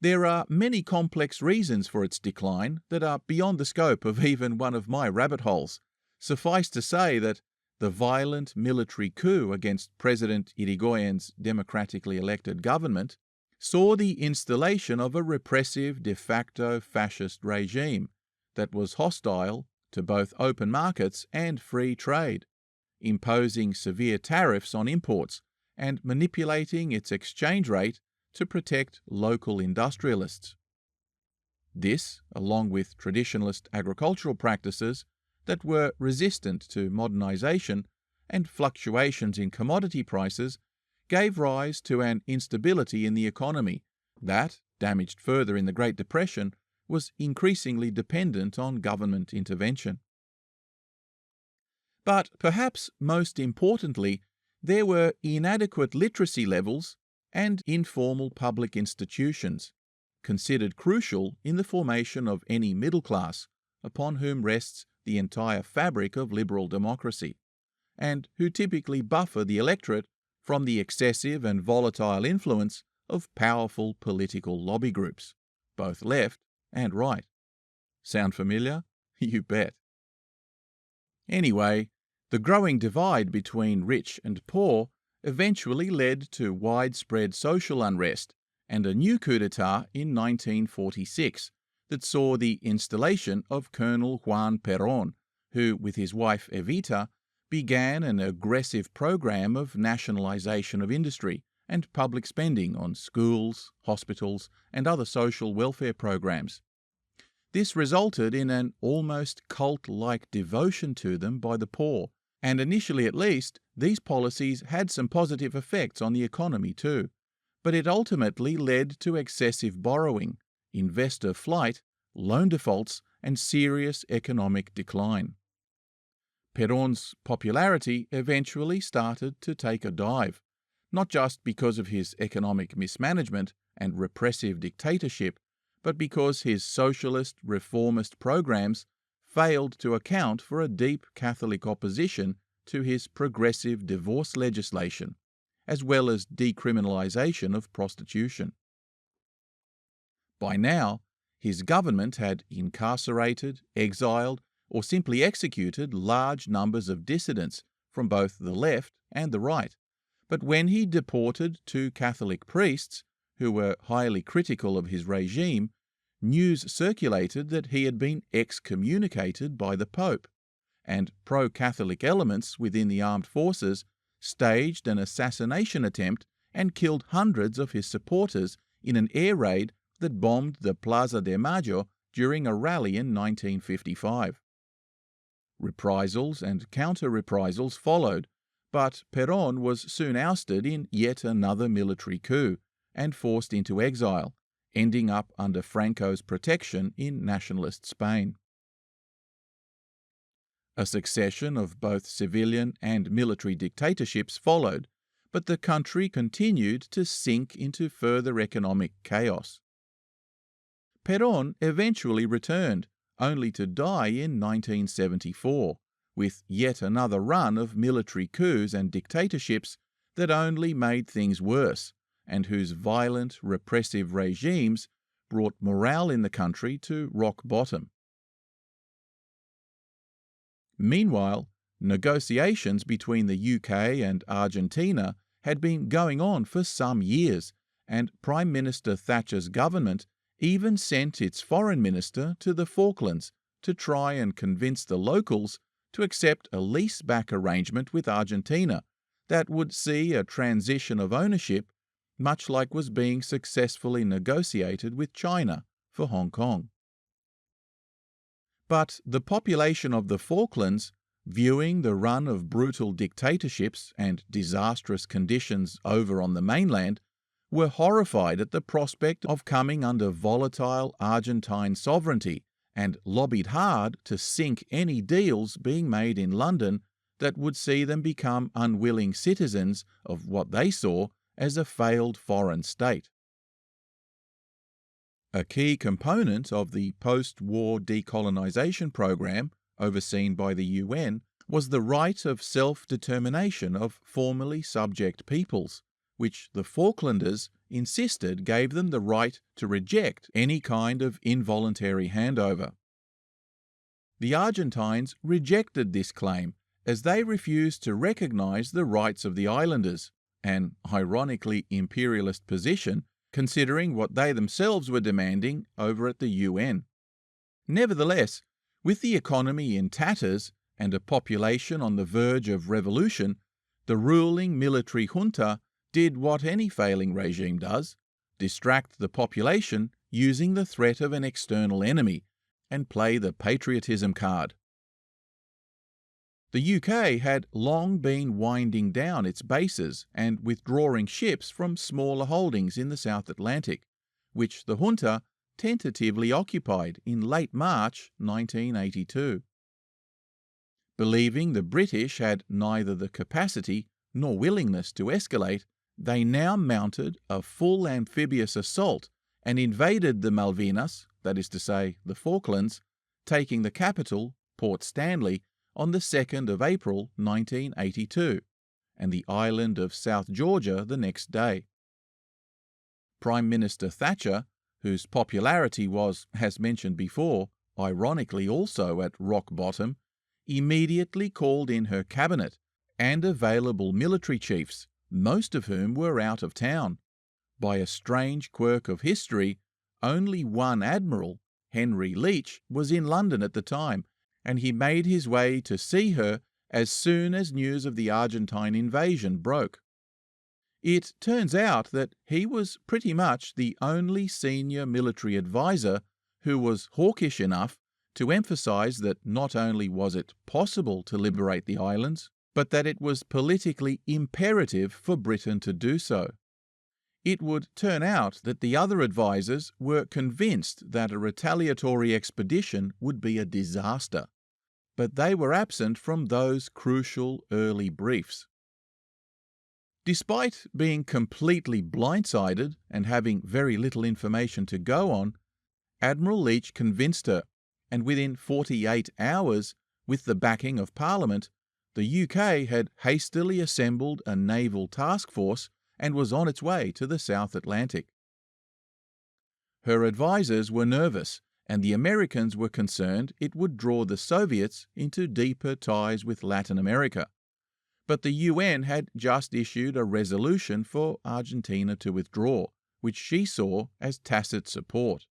There are many complex reasons for its decline that are beyond the scope of even one of my rabbit holes. Suffice to say that the violent military coup against President Irigoyen's democratically elected government saw the installation of a repressive de facto fascist regime that was hostile to both open markets and free trade, imposing severe tariffs on imports and manipulating its exchange rate to protect local industrialists. This, along with traditionalist agricultural practices that were resistant to modernization and fluctuations in commodity prices, gave rise to an instability in the economy that, damaged further in the Great Depression, was increasingly dependent on government intervention. But perhaps most importantly, there were inadequate literacy levels and informal public institutions, considered crucial in the formation of any middle class, upon whom rests the entire fabric of liberal democracy, and who typically buffer the electorate from the excessive and volatile influence of powerful political lobby groups, both left and right. Sound familiar? You bet. Anyway, the growing divide between rich and poor eventually led to widespread social unrest and a new coup d'etat in 1946 that saw the installation of Colonel Juan Perón, who, with his wife Evita, began an aggressive program of nationalization of industry and public spending on schools, hospitals, and other social welfare programs. This resulted in an almost cult-like devotion to them by the poor, and initially at least, these policies had some positive effects on the economy too, but it ultimately led to excessive borrowing, investor flight, loan defaults, and serious economic decline. Perón's popularity eventually started to take a dive, not just because of his economic mismanagement and repressive dictatorship, but because his socialist reformist programs failed to account for a deep Catholic opposition to his progressive divorce legislation, as well as decriminalization of prostitution. By now, his government had incarcerated, exiled, or simply executed large numbers of dissidents from both the left and the right, but when he deported 2 Catholic priests, who were highly critical of his regime, news circulated that he had been excommunicated by the Pope, and pro-Catholic elements within the armed forces staged an assassination attempt and killed hundreds of his supporters in an air raid that bombed the Plaza de Mayo during a rally in 1955. Reprisals and counter-reprisals followed, but Perón was soon ousted in yet another military coup and forced into exile, ending up under Franco's protection in nationalist Spain. A succession of both civilian and military dictatorships followed, but the country continued to sink into further economic chaos. Perón eventually returned, only to die in 1974, with yet another run of military coups and dictatorships that only made things worse, and whose violent, repressive regimes brought morale in the country to rock bottom. Meanwhile, negotiations between the UK and Argentina had been going on for some years, and Prime Minister Thatcher's government even sent its foreign minister to the Falklands to try and convince the locals to accept a leaseback arrangement with Argentina that would see a transition of ownership, much like was being successfully negotiated with China for Hong Kong. But the population of the Falklands, viewing the run of brutal dictatorships and disastrous conditions over on the mainland, were horrified at the prospect of coming under volatile Argentine sovereignty and lobbied hard to sink any deals being made in London that would see them become unwilling citizens of what they saw as a failed foreign state. A key component of the post-war decolonization program, overseen by the UN, was the right of self-determination of formerly subject peoples, which the Falklanders insisted gave them the right to reject any kind of involuntary handover. The Argentines rejected this claim as they refused to recognize the rights of the islanders, an ironically imperialist position considering what they themselves were demanding over at the UN. Nevertheless, with the economy in tatters and a population on the verge of revolution, the ruling military junta did what any failing regime does: distract the population using the threat of an external enemy and play the patriotism card. The UK had long been winding down its bases and withdrawing ships from smaller holdings in the South Atlantic, which the junta tentatively occupied in late March 1982. Believing the British had neither the capacity nor willingness to escalate, they now mounted a full amphibious assault and invaded the Malvinas, that is to say, the Falklands, taking the capital, Port Stanley, on the 2nd of April 1982, and the island of South Georgia the next day. Prime Minister Thatcher, whose popularity was, as mentioned before, ironically also at rock bottom, immediately called in her cabinet and available military chiefs, most of whom were out of town. By a strange quirk of history, only one admiral, Henry Leach, was in London at the time, and he made his way to see her as soon as news of the Argentine invasion broke. It turns out that he was pretty much the only senior military advisor who was hawkish enough to emphasize that not only was it possible to liberate the islands, but that it was politically imperative for Britain to do so. It would turn out that the other advisors were convinced that a retaliatory expedition would be a disaster, but they were absent from those crucial early briefs. Despite being completely blindsided and having very little information to go on, Admiral Leach convinced her, and within 48 hours, with the backing of Parliament, the UK had hastily assembled a naval task force and was on its way to the South Atlantic. Her advisers were nervous, and the Americans were concerned it would draw the Soviets into deeper ties with Latin America. But the UN had just issued a resolution for Argentina to withdraw, which she saw as tacit support.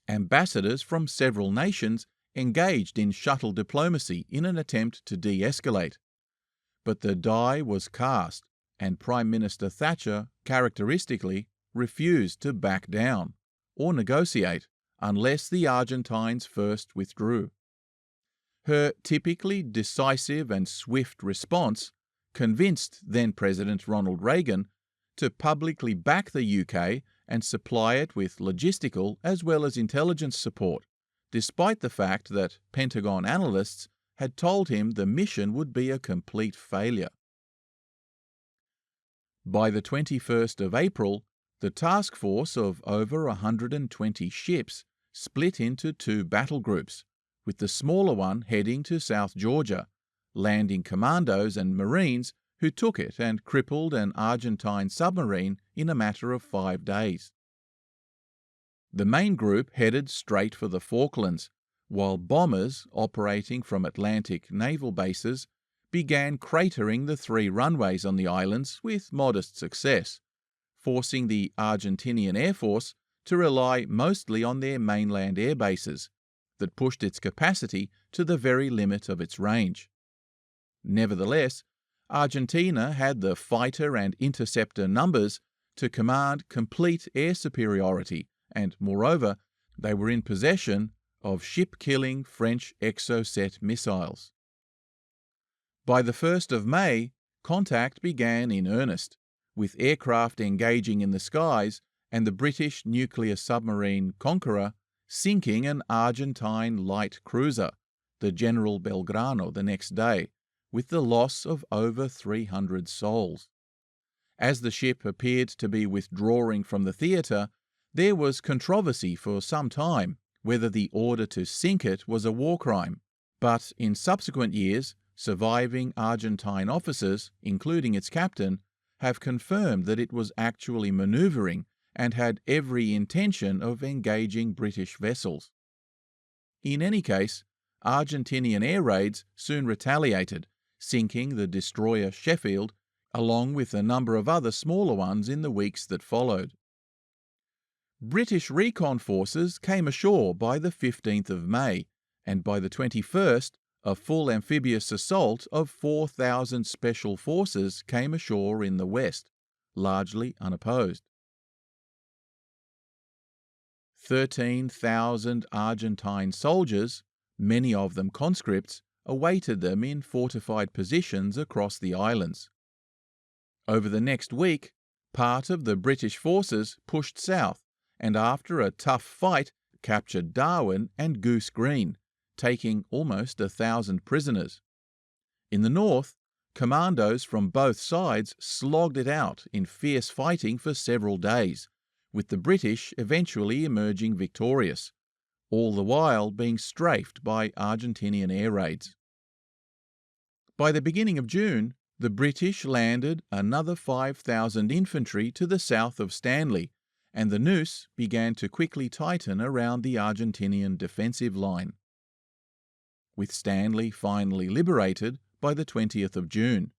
Ambassadors from several nations engaged in shuttle diplomacy in an attempt to de-escalate. But the die was cast, and Prime Minister Thatcher characteristically refused to back down or negotiate unless the Argentines first withdrew. Her typically decisive and swift response convinced then-President Ronald Reagan to publicly back the UK and supply it with logistical as well as intelligence support, despite the fact that Pentagon analysts had told him the mission would be a complete failure. By the 21st of April, the task force of over 120 ships split into two battle groups, with the smaller one heading to South Georgia, landing commandos and marines who took it and crippled an Argentine submarine in a matter of 5 days. The main group headed straight for the Falklands, while bombers operating from Atlantic naval bases began cratering the 3 runways on the islands with modest success, forcing the Argentinian Air Force to rely mostly on their mainland air bases that pushed its capacity to the very limit of its range. Nevertheless, Argentina had the fighter and interceptor numbers to command complete air superiority, and, moreover, they were in possession of ship-killing French Exocet missiles. By the 1st of May, contact began in earnest, with aircraft engaging in the skies and the British nuclear submarine Conqueror sinking an Argentine light cruiser, the General Belgrano, the next day, with the loss of over 300 souls. As the ship appeared to be withdrawing from the theatre, there was controversy for some time whether the order to sink it was a war crime, but in subsequent years, surviving Argentine officers, including its captain, have confirmed that it was actually manoeuvring and had every intention of engaging British vessels. In any case, Argentinian air raids soon retaliated, sinking the destroyer Sheffield, along with a number of other smaller ones in the weeks that followed. British recon forces came ashore by the 15th of May, and by the 21st, a full amphibious assault of 4,000 special forces came ashore in the west, largely unopposed. 13,000 Argentine soldiers, many of them conscripts, awaited them in fortified positions across the islands. Over the next week, part of the British forces pushed south, and after a tough fight, captured Darwin and Goose Green, taking almost 1,000 prisoners. In the north, commandos from both sides slogged it out in fierce fighting for several days, with the British eventually emerging victorious, all the while being strafed by Argentinian air raids. By the beginning of June, the British landed another 5,000 infantry to the south of Stanley, and the noose began to quickly tighten around the Argentinian defensive line, with Stanley finally liberated by the 20th of June,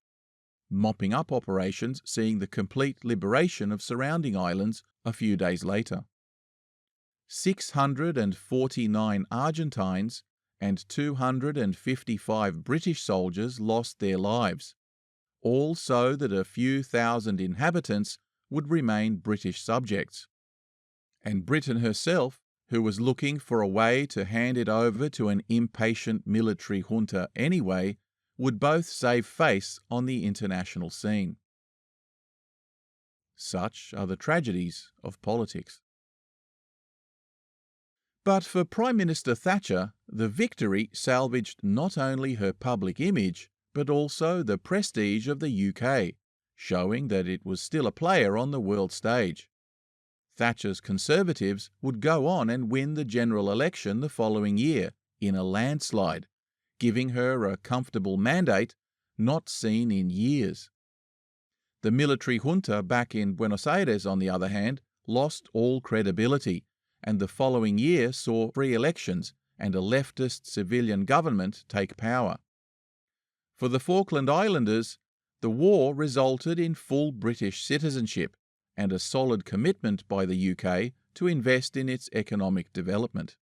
mopping up operations seeing the complete liberation of surrounding islands a few days later. 649 Argentines and 255 British soldiers lost their lives, all so that a few thousand inhabitants would remain British subjects. And Britain herself, who was looking for a way to hand it over to an impatient military junta anyway, would both save face on the international scene. Such are the tragedies of politics. But for Prime Minister Thatcher, the victory salvaged not only her public image, but also the prestige of the UK, showing that it was still a player on the world stage. Thatcher's Conservatives would go on and win the general election the following year in a landslide, giving her a comfortable mandate not seen in years. The military junta back in Buenos Aires, on the other hand, lost all credibility, and the following year saw free elections and a leftist civilian government take power. For the Falkland Islanders, the war resulted in full British citizenship and a solid commitment by the UK to invest in its economic development.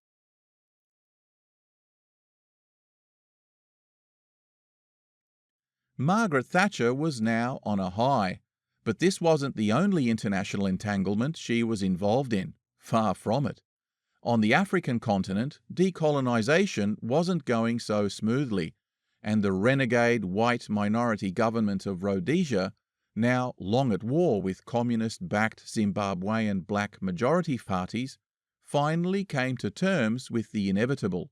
Margaret Thatcher was now on a high, but this wasn't the only international entanglement she was involved in. Far from it. On the African continent, decolonisation wasn't going so smoothly, and the renegade white minority government of Rhodesia, now long at war with communist-backed Zimbabwean black majority parties, finally came to terms with the inevitable,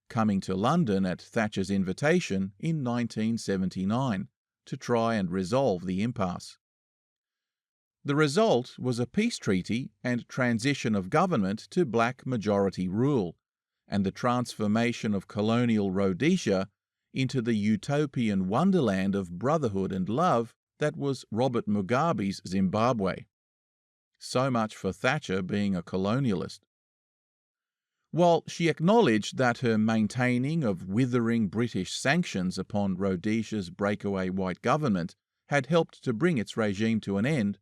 coming to London at Thatcher's invitation in 1979 to try and resolve the impasse. The result was a peace treaty and transition of government to black majority rule, and the transformation of colonial Rhodesia into the utopian wonderland of brotherhood and love that was Robert Mugabe's Zimbabwe. So much for Thatcher being a colonialist. While she acknowledged that her maintaining of withering British sanctions upon Rhodesia's breakaway white government had helped to bring its regime to an end,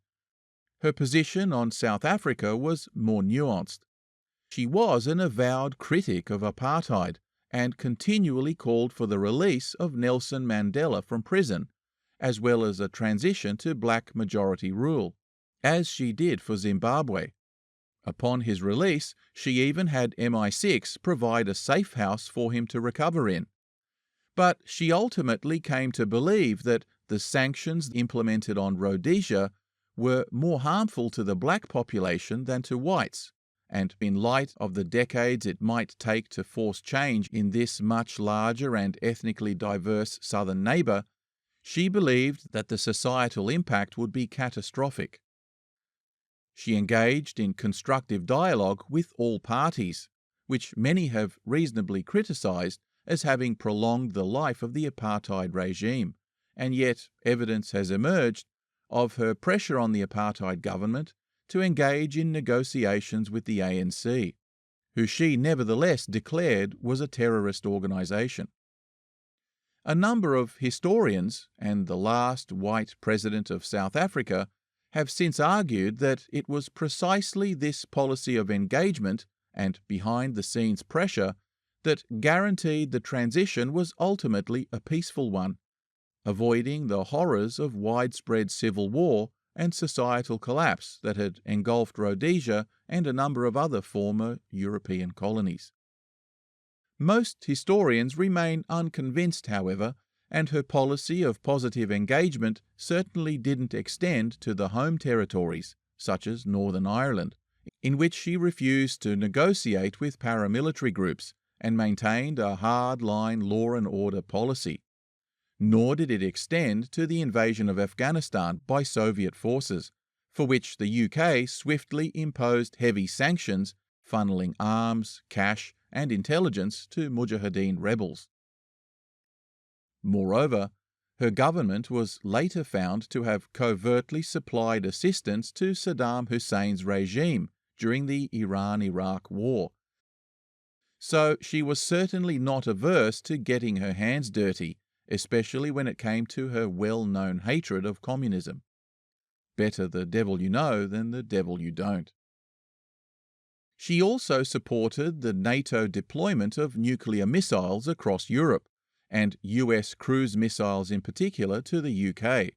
her position on South Africa was more nuanced. She was an avowed critic of apartheid and continually called for the release of Nelson Mandela from prison, as well as a transition to black majority rule, as she did for Zimbabwe. Upon his release, she even had MI6 provide a safe house for him to recover in. But she ultimately came to believe that the sanctions implemented on Rhodesia were more harmful to the black population than to whites, and in light of the decades it might take to force change in this much larger and ethnically diverse southern neighbour, she believed that the societal impact would be catastrophic. She engaged in constructive dialogue with all parties, which many have reasonably criticised as having prolonged the life of the apartheid regime, and yet evidence has emerged of her pressure on the apartheid government to engage in negotiations with the ANC, who she nevertheless declared was a terrorist organisation. A number of historians, and the last white president of South Africa, have since argued that it was precisely this policy of engagement and behind-the-scenes pressure that guaranteed the transition was ultimately a peaceful one, avoiding the horrors of widespread civil war and societal collapse that had engulfed Rhodesia and a number of other former European colonies. Most historians remain unconvinced, however, and her policy of positive engagement certainly didn't extend to the home territories, such as Northern Ireland, in which she refused to negotiate with paramilitary groups and maintained a hard-line law and order policy. nor did it extend to the invasion of Afghanistan by Soviet forces, for which the UK swiftly imposed heavy sanctions, funneling arms, cash, and intelligence to Mujahideen rebels. Moreover, her government was later found to have covertly supplied assistance to Saddam Hussein's regime during the Iran-Iraq War. So she was certainly not averse to getting her hands dirty, especially when it came to her well-known hatred of communism. Better the devil you know than the devil you don't. She also supported the NATO deployment of nuclear missiles across Europe, and US cruise missiles in particular to the UK.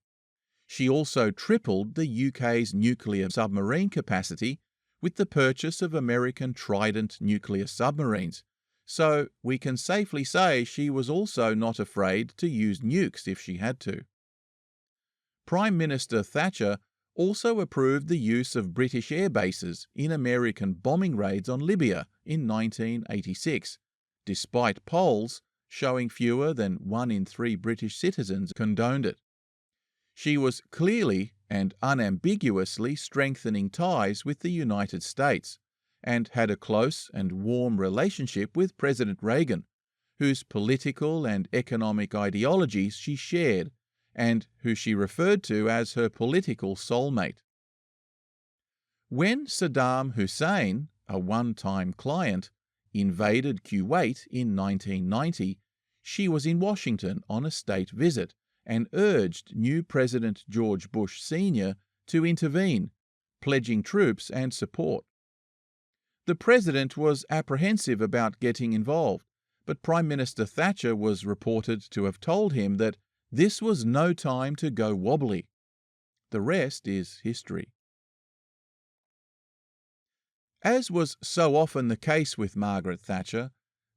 She also tripled the UK's nuclear submarine capacity with the purchase of American Trident nuclear submarines, so we can safely say she was also not afraid to use nukes if she had to. Prime Minister Thatcher also approved the use of British air bases in American bombing raids on Libya in 1986, despite polls showing fewer than 1 in 3 British citizens condoned it. She was clearly and unambiguously strengthening ties with the United States, and had a close and warm relationship with President Reagan, whose political and economic ideologies she shared, and who she referred to as her political soulmate. When Saddam Hussein, a one-time client, invaded Kuwait in 1990, she was in Washington on a state visit and urged new President George Bush Sr. to intervene, pledging troops and support. The president was apprehensive about getting involved, but Prime Minister Thatcher was reported to have told him that this was no time to go wobbly. The rest is history. As was so often the case with Margaret Thatcher,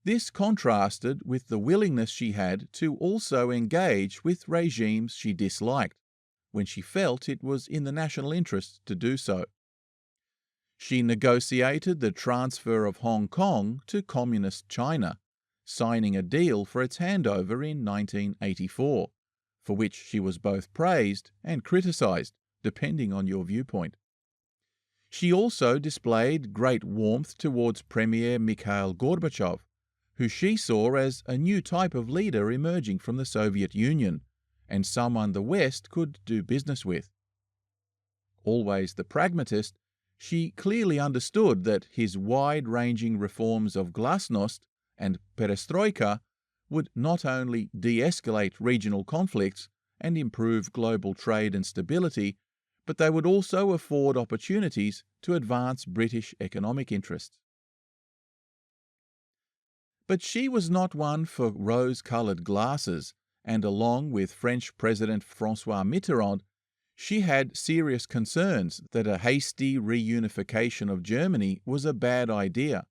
this contrasted with the willingness she had to also engage with regimes she disliked, when she felt it was in the national interest to do so. She negotiated the transfer of Hong Kong to Communist China, signing a deal for its handover in 1984, for which she was both praised and criticised, depending on your viewpoint. She also displayed great warmth towards Premier Mikhail Gorbachev, who she saw as a new type of leader emerging from the Soviet Union, and someone the West could do business with. Always the pragmatist, she clearly understood that his wide-ranging reforms of glasnost and perestroika would not only de-escalate regional conflicts and improve global trade and stability, but they would also afford opportunities to advance British economic interests. But she was not one for rose-coloured glasses, and along with French President François Mitterrand, she had serious concerns that a hasty reunification of Germany was a bad idea,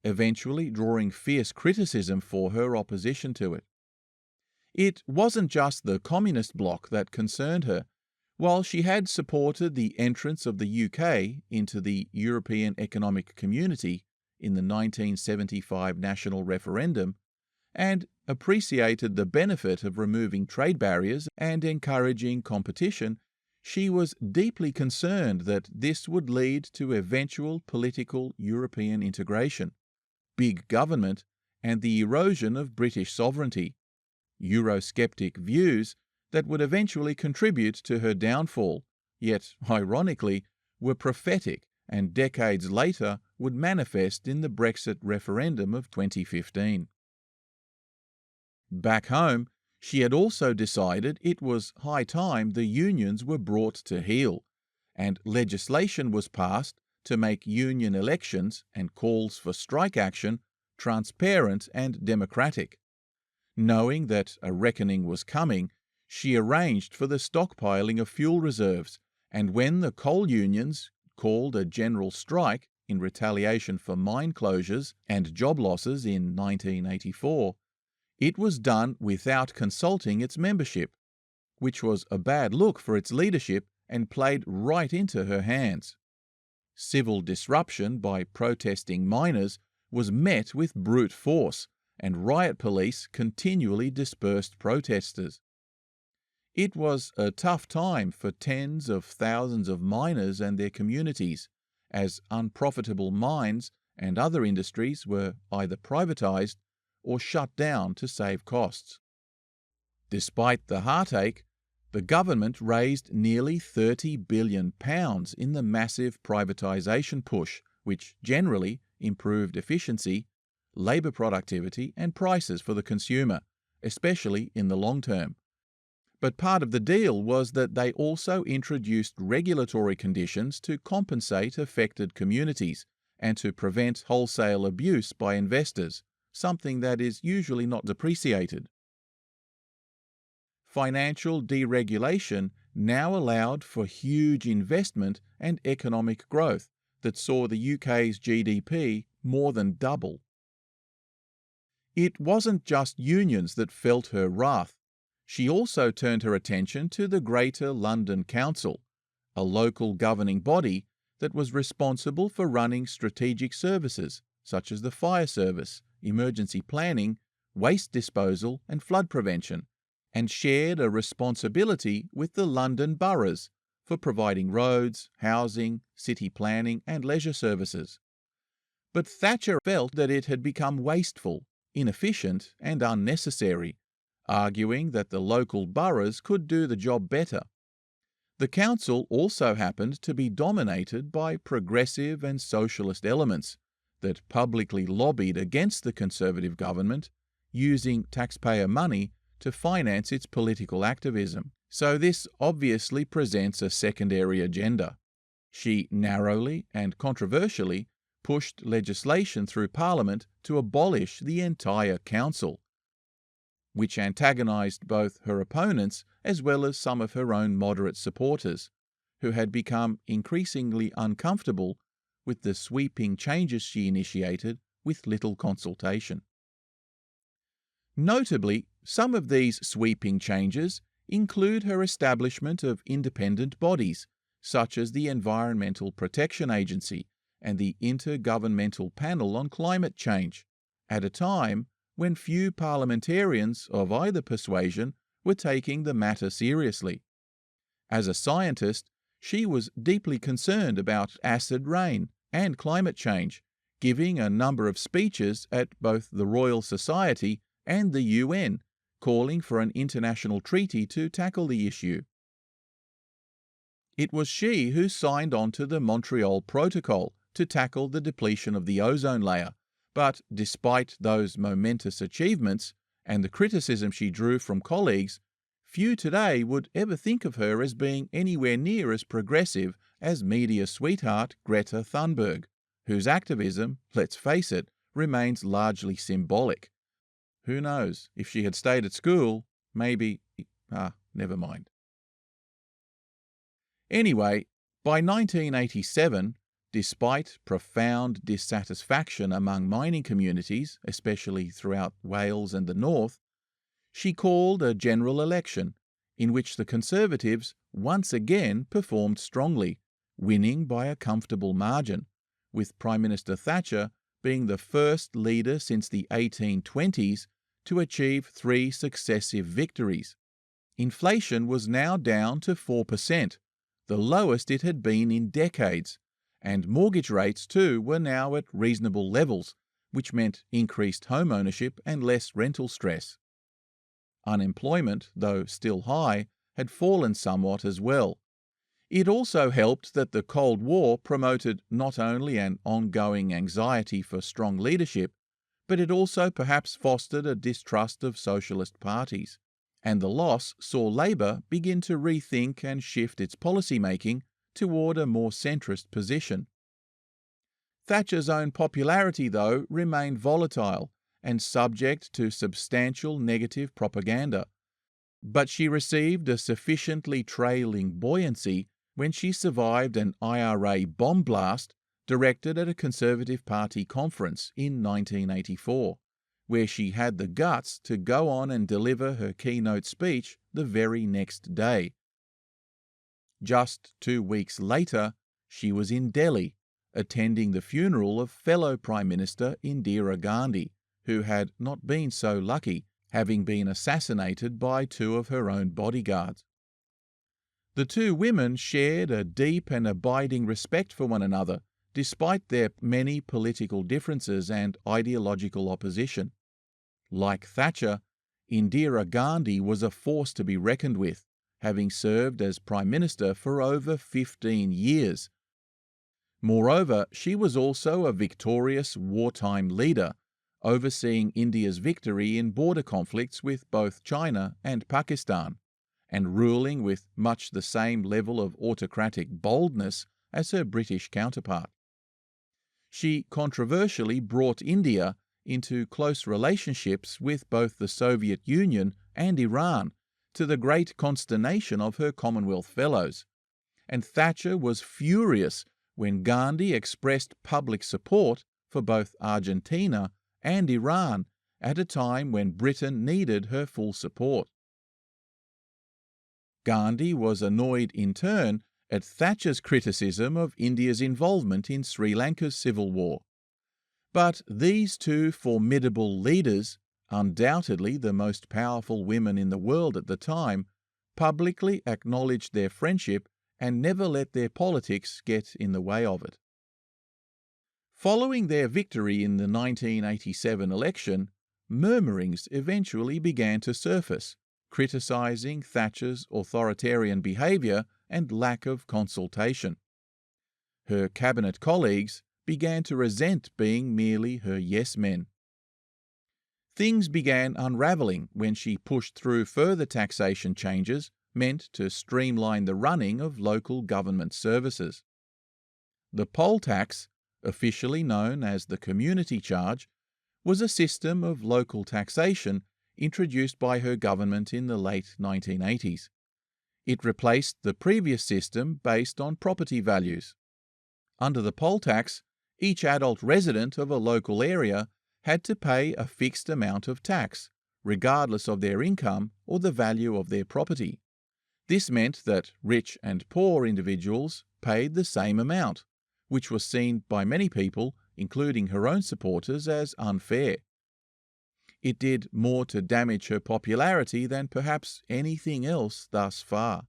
eventually drawing fierce criticism for her opposition to it. It wasn't just the communist bloc that concerned her. While she had supported the entrance of the UK into the European Economic Community in the 1975 national referendum, and appreciated the benefit of removing trade barriers and encouraging competition, she was deeply concerned that this would lead to eventual political European integration, big government, and the erosion of British sovereignty, Eurosceptic views that would eventually contribute to her downfall, yet, ironically, were prophetic and decades later would manifest in the Brexit referendum of 2015. Back home, she had also decided it was high time the unions were brought to heel, and legislation was passed to make union elections and calls for strike action transparent and democratic. Knowing that a reckoning was coming, she arranged for the stockpiling of fuel reserves, and when the coal unions called a general strike in retaliation for mine closures and job losses in 1984, it was done without consulting its membership, which was a bad look for its leadership and played right into her hands. Civil disruption by protesting miners was met with brute force, and riot police continually dispersed protesters. It was a tough time for tens of thousands of miners and their communities, as unprofitable mines and other industries were either privatised or shut down to save costs. Despite the heartache, the government raised nearly £30 billion in the massive privatisation push, which generally improved efficiency, labour productivity and prices for the consumer, especially in the long term. But part of the deal was that they also introduced regulatory conditions to compensate affected communities and to prevent wholesale abuse by investors, something that is usually not appreciated. Financial deregulation now allowed for huge investment and economic growth that saw the UK's GDP more than double. It wasn't just unions that felt her wrath. She also turned her attention to the Greater London Council, a local governing body that was responsible for running strategic services such as the fire service, emergency planning, waste disposal and flood prevention, and shared a responsibility with the London boroughs for providing roads, housing, city planning and leisure services. But Thatcher felt that it had become wasteful, inefficient and unnecessary, arguing that the local boroughs could do the job better. The council also happened to be dominated by progressive and socialist elements that publicly lobbied against the Conservative government, using taxpayer money to finance its political activism. So this obviously presents a secondary agenda. She narrowly and controversially pushed legislation through Parliament to abolish the entire council, which antagonised both her opponents as well as some of her own moderate supporters, who had become increasingly uncomfortable with the sweeping changes she initiated with little consultation. Notably, some of these sweeping changes include her establishment of independent bodies, such as the Environmental Protection Agency and the Intergovernmental Panel on Climate Change, at a time when few parliamentarians of either persuasion were taking the matter seriously. As a scientist, she was deeply concerned about acid rain and climate change, giving a number of speeches at both the Royal Society and the UN, calling for an international treaty to tackle the issue. It was she who signed on to the Montreal Protocol to tackle the depletion of the ozone layer, but despite those momentous achievements and the criticism she drew from colleagues, few today would ever think of her as being anywhere near as progressive as media sweetheart Greta Thunberg, whose activism, let's face it, remains largely symbolic. Who knows, if she had stayed at school, maybe... never mind. Anyway, by 1987, despite profound dissatisfaction among mining communities, especially throughout Wales and the North, she called a general election in which the Conservatives once again performed strongly, winning by a comfortable margin, with Prime Minister Thatcher being the first leader since the 1820s to achieve 3 successive victories. Inflation was now down to 4%, the lowest it had been in decades, and mortgage rates too were now at reasonable levels, which meant increased home ownership and less rental stress. Unemployment, though still high, had fallen somewhat as well. It also helped that the Cold War promoted not only an ongoing anxiety for strong leadership, but it also perhaps fostered a distrust of socialist parties, and the loss saw Labour begin to rethink and shift its policy-making toward a more centrist position. Thatcher's own popularity, though, remained volatile and subject to substantial negative propaganda, but she received a sufficiently trailing buoyancy when she survived an IRA bomb blast directed at a Conservative Party conference in 1984, where she had the guts to go on and deliver her keynote speech the very next day. Just 2 weeks later, she was in Delhi, attending the funeral of fellow Prime Minister Indira Gandhi, who had not been so lucky, having been assassinated by 2 of her own bodyguards. The two women shared a deep and abiding respect for one another, despite their many political differences and ideological opposition. Like Thatcher, Indira Gandhi was a force to be reckoned with, having served as Prime Minister for over 15 years. Moreover, she was also a victorious wartime leader, overseeing India's victory in border conflicts with both China and Pakistan, and ruling with much the same level of autocratic boldness as her British counterpart. She controversially brought India into close relationships with both the Soviet Union and Iran, to the great consternation of her Commonwealth fellows, and Thatcher was furious when Gandhi expressed public support for both Argentina and Iran at a time when Britain needed her full support. Gandhi was annoyed in turn at Thatcher's criticism of India's involvement in Sri Lanka's civil war. But these two formidable leaders, undoubtedly the most powerful women in the world at the time, publicly acknowledged their friendship and never let their politics get in the way of it. Following their victory in the 1987 election, murmurings eventually began to surface, criticising Thatcher's authoritarian behaviour and lack of consultation. Her cabinet colleagues began to resent being merely her yes-men. Things began unravelling when she pushed through further taxation changes meant to streamline the running of local government services. The poll tax, officially known as the community charge, was a system of local taxation introduced by her government in the late 1980s. It replaced the previous system based on property values. Under the poll tax, each adult resident of a local area had to pay a fixed amount of tax, regardless of their income or the value of their property. This meant that rich and poor individuals paid the same amount, which was seen by many people, including her own supporters, as unfair. It did more to damage her popularity than perhaps anything else thus far.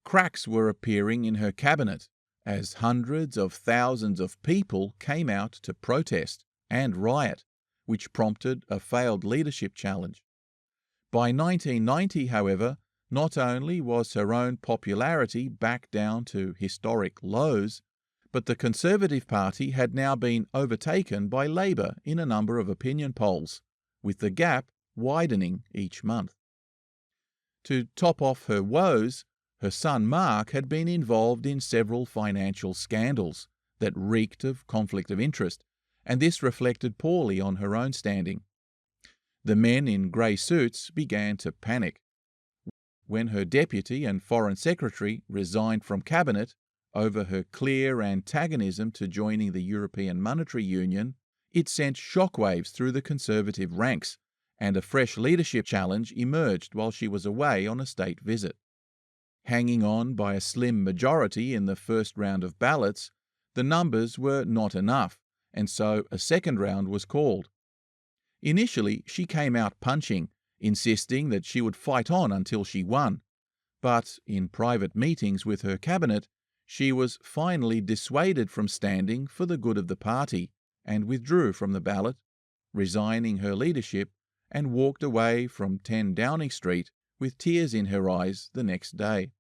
Cracks were appearing in her cabinet as hundreds of thousands of people came out to protest and riot, which prompted a failed leadership challenge. By 1990, however, not only was her own popularity back down to historic lows, but the Conservative Party had now been overtaken by Labour in a number of opinion polls, with the gap widening each month. To top off her woes, her son Mark had been involved in several financial scandals that reeked of conflict of interest, and this reflected poorly on her own standing. The men in grey suits began to panic. When her deputy and foreign secretary resigned from cabinet over her clear antagonism to joining the European Monetary Union, it sent shockwaves through the Conservative ranks, and a fresh leadership challenge emerged while she was away on a state visit. Hanging on by a slim majority in the first round of ballots, the numbers were not enough, and so a second round was called. Initially, she came out punching, insisting that she would fight on until she won, but in private meetings with her cabinet, she was finally dissuaded from standing for the good of the party and withdrew from the ballot, resigning her leadership, and walked away from 10 Downing Street with tears in her eyes the next day.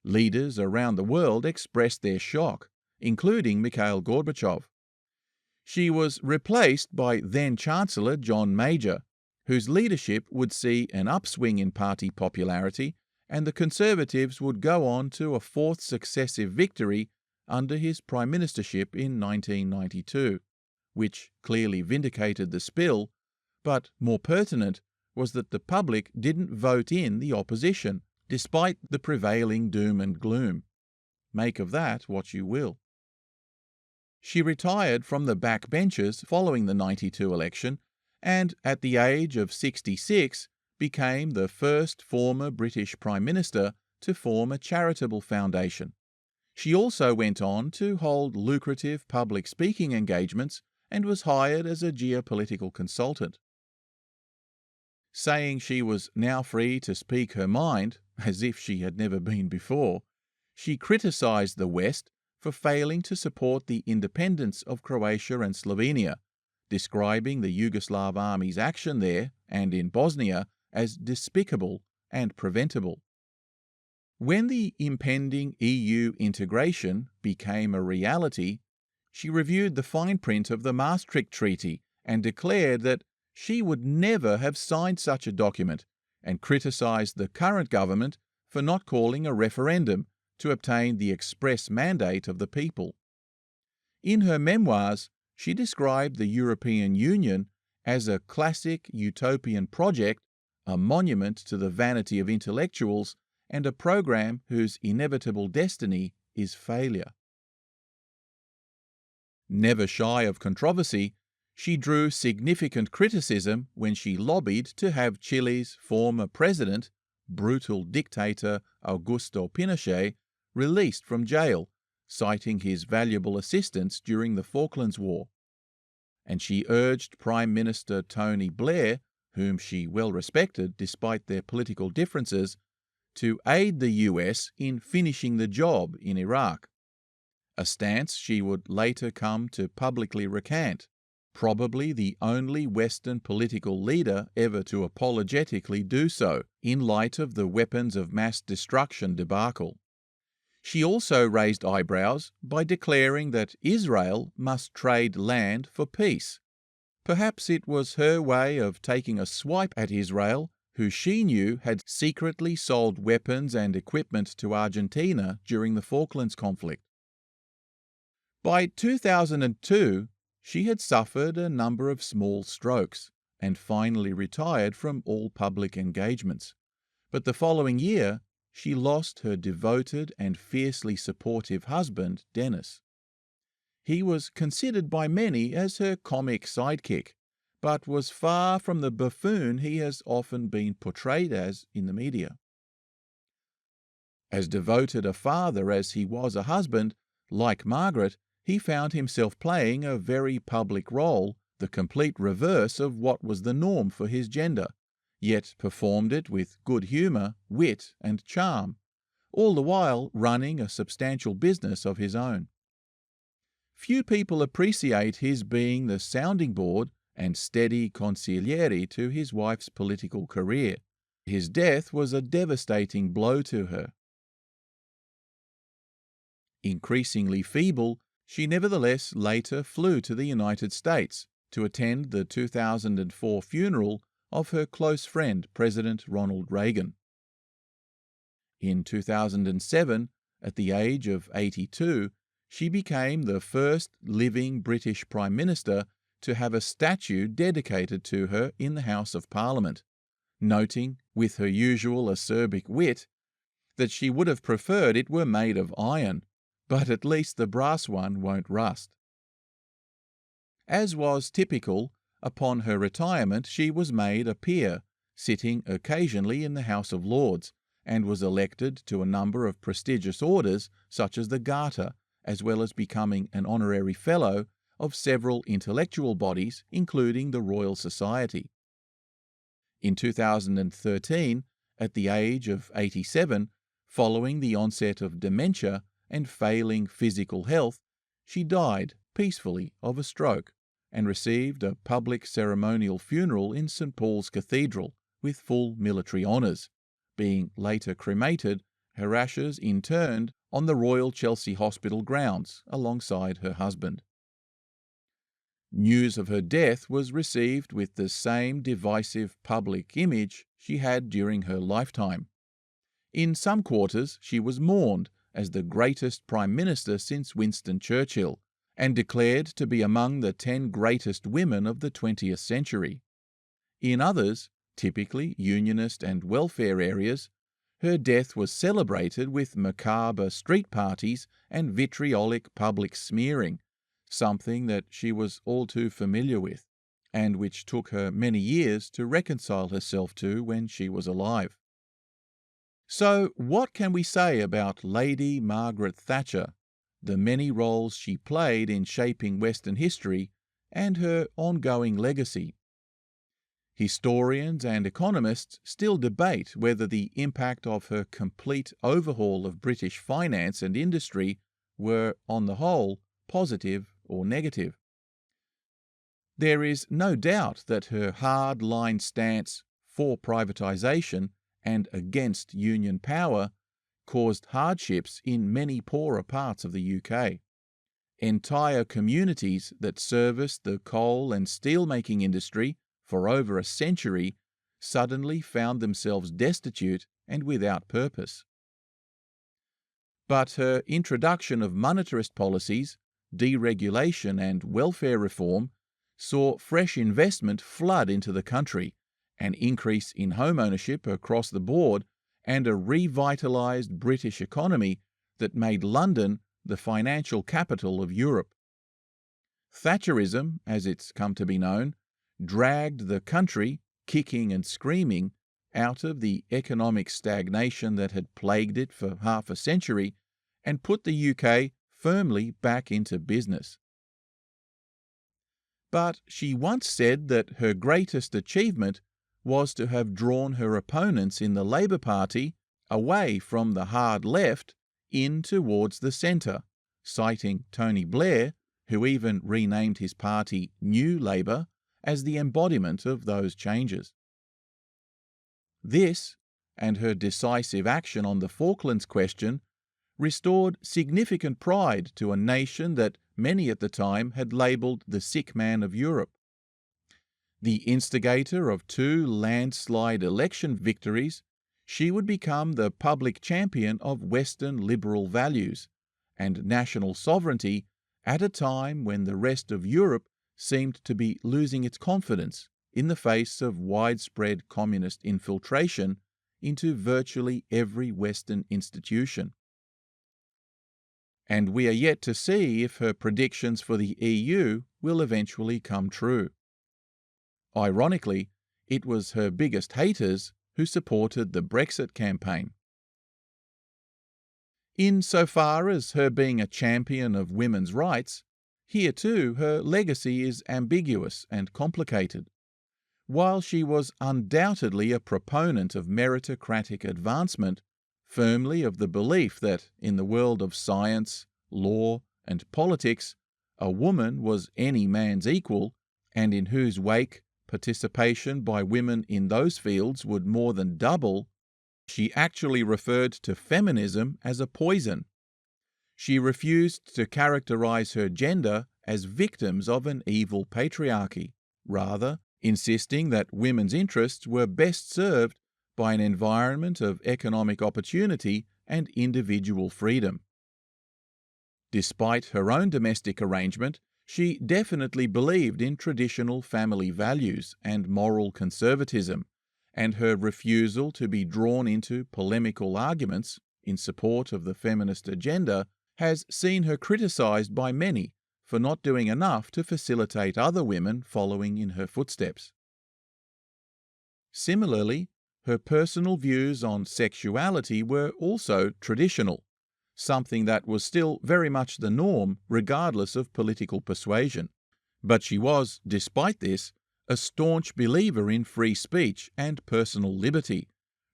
Leaders around the world expressed their shock, including Mikhail Gorbachev. She was replaced by then-Chancellor John Major, whose leadership would see an upswing in party popularity, and the Conservatives would go on to a fourth successive victory under his prime ministership in 1992, which clearly vindicated the spill, but more pertinent was that the public didn't vote in the opposition, despite the prevailing doom and gloom. Make of that what you will. She retired from the backbenches following the 92 election and, at the age of 66, became the first former British Prime Minister to form a charitable foundation. She also went on to hold lucrative public speaking engagements and was hired as a geopolitical consultant. saying she was now free to speak her mind, as if she had never been before. She criticised the West for failing to support the independence of Croatia and Slovenia, describing the Yugoslav army's action there and in Bosnia as despicable and preventable. When the impending EU integration became a reality, she reviewed the fine print of the Maastricht Treaty and declared that she would never have signed such a document, and criticised the current government for not calling a referendum to obtain the express mandate of the people. In her memoirs, she described the European Union as a classic utopian project, a monument to the vanity of intellectuals, and a program whose inevitable destiny is failure. Never shy of controversy, she drew significant criticism when she lobbied to have Chile's former president, brutal dictator Augusto Pinochet, released from jail, citing his valuable assistance during the Falklands War. And she urged Prime Minister Tony Blair, whom she well respected despite their political differences, to aid the US in finishing the job in Iraq, a stance she would later come to publicly recant, probably the only Western political leader ever to apologetically do so in light of the weapons of mass destruction debacle. She also raised eyebrows by declaring that Israel must trade land for peace. Perhaps it was her way of taking a swipe at Israel, who she knew had secretly sold weapons and equipment to Argentina during the Falklands conflict. By 2002, she had suffered a number of small strokes and finally retired from all public engagements. But the following year, she lost her devoted and fiercely supportive husband, Dennis. He was considered by many as her comic sidekick, but was far from the buffoon he has often been portrayed as in the media. As devoted a father as he was a husband, like Margaret, he found himself playing a very public role, the complete reverse of what was the norm for his gender, yet performed it with good humour, wit, and charm, all the while running a substantial business of his own. Few people appreciate his being the sounding board and steady consigliere to his wife's political career. His death was a devastating blow to her. Increasingly feeble, she nevertheless later flew to the United States to attend the 2004 funeral of her close friend, President Ronald Reagan. In 2007, at the age of 82, she became the first living British Prime Minister to have a statue dedicated to her in the House of Parliament, noting, with her usual acerbic wit, that she would have preferred it were made of iron, but at least the brass one won't rust. As was typical, upon her retirement she was made a peer, sitting occasionally in the House of Lords, and was elected to a number of prestigious orders such as the Garter, as well as becoming an honorary fellow of several intellectual bodies, including the Royal Society. In 2013, at the age of 87, following the onset of dementia and failing physical health, she died peacefully of a stroke and received a public ceremonial funeral in St. Paul's Cathedral with full military honours, being later cremated, her ashes interned on the Royal Chelsea Hospital grounds alongside her husband. News of her death was received with the same divisive public image she had during her lifetime. In some quarters she was mourned as the greatest Prime Minister since Winston Churchill, and declared to be among the 10 greatest women of the 20th century. In others, typically unionist and welfare areas, her death was celebrated with macabre street parties and vitriolic public smearing, something that she was all too familiar with, and which took her many years to reconcile herself to when she was alive. So, what can we say about Lady Margaret Thatcher, the many roles she played in shaping Western history, and her ongoing legacy? Historians and economists still debate whether the impact of her complete overhaul of British finance and industry were, on the whole, positive or negative. There is no doubt that her hard-line stance for privatisation and against union power caused hardships in many poorer parts of the UK. Entire communities that serviced the coal and steel-making industry for over a century suddenly found themselves destitute and without purpose. But her introduction of monetarist policies, deregulation and welfare reform saw fresh investment flood into the country, an increase in home ownership across the board, and a revitalised British economy that made London the financial capital of Europe. Thatcherism, as it's come to be known, dragged the country, kicking and screaming, out of the economic stagnation that had plagued it for half a century and put the UK firmly back into business. But she once said that her greatest achievement was to have drawn her opponents in the Labour Party away from the hard left in towards the centre, citing Tony Blair, who even renamed his party New Labour, as the embodiment of those changes. This, and her decisive action on the Falklands question, restored significant pride to a nation that many at the time had labelled the sick man of Europe. The instigator of 2 landslide election victories, she would become the public champion of Western liberal values and national sovereignty at a time when the rest of Europe seemed to be losing its confidence in the face of widespread communist infiltration into virtually every Western institution. And we are yet to see if her predictions for the EU will eventually come true. Ironically, it was her biggest haters who supported the Brexit campaign. Insofar as her being a champion of women's rights, here too her legacy is ambiguous and complicated. While she was undoubtedly a proponent of meritocratic advancement, firmly of the belief that in the world of science, law, and politics, a woman was any man's equal, and in whose wake participation by women in those fields would more than double, she actually referred to feminism as a poison. She refused to characterize her gender as victims of an evil patriarchy, rather insisting that women's interests were best served by an environment of economic opportunity and individual freedom. Despite her own domestic arrangement, she definitely believed in traditional family values and moral conservatism, and her refusal to be drawn into polemical arguments in support of the feminist agenda has seen her criticised by many for not doing enough to facilitate other women following in her footsteps. Similarly, her personal views on sexuality were also traditional, something that was still very much the norm regardless of political persuasion. But she was, despite this, a staunch believer in free speech and personal liberty,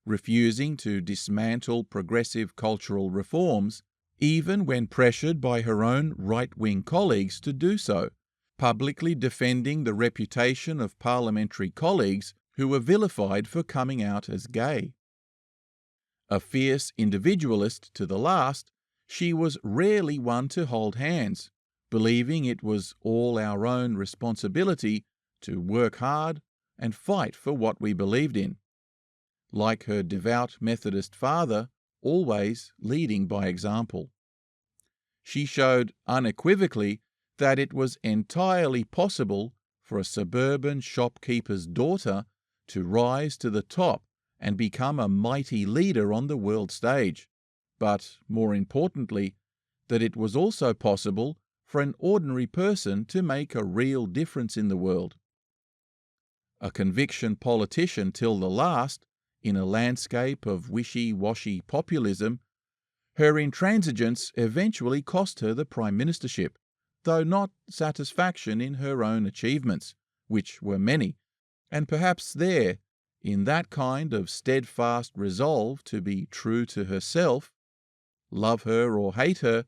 refusing to dismantle progressive cultural reforms, even when pressured by her own right-wing colleagues to do so, publicly defending the reputation of parliamentary colleagues who were vilified for coming out as gay. A fierce individualist to the last, she was rarely one to hold hands, believing it was all our own responsibility to work hard and fight for what we believed in. Like her devout Methodist father, always leading by example. She showed unequivocally that it was entirely possible for a suburban shopkeeper's daughter to rise to the top and become a mighty leader on the world stage, but, more importantly, that it was also possible for an ordinary person to make a real difference in the world. A conviction politician till the last, in a landscape of wishy-washy populism, her intransigence eventually cost her the prime ministership, though not satisfaction in her own achievements, which were many, And perhaps there, in that kind of steadfast resolve to be true to herself, love her or hate her,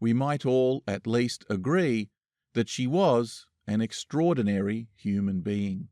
we might all at least agree that she was an extraordinary human being.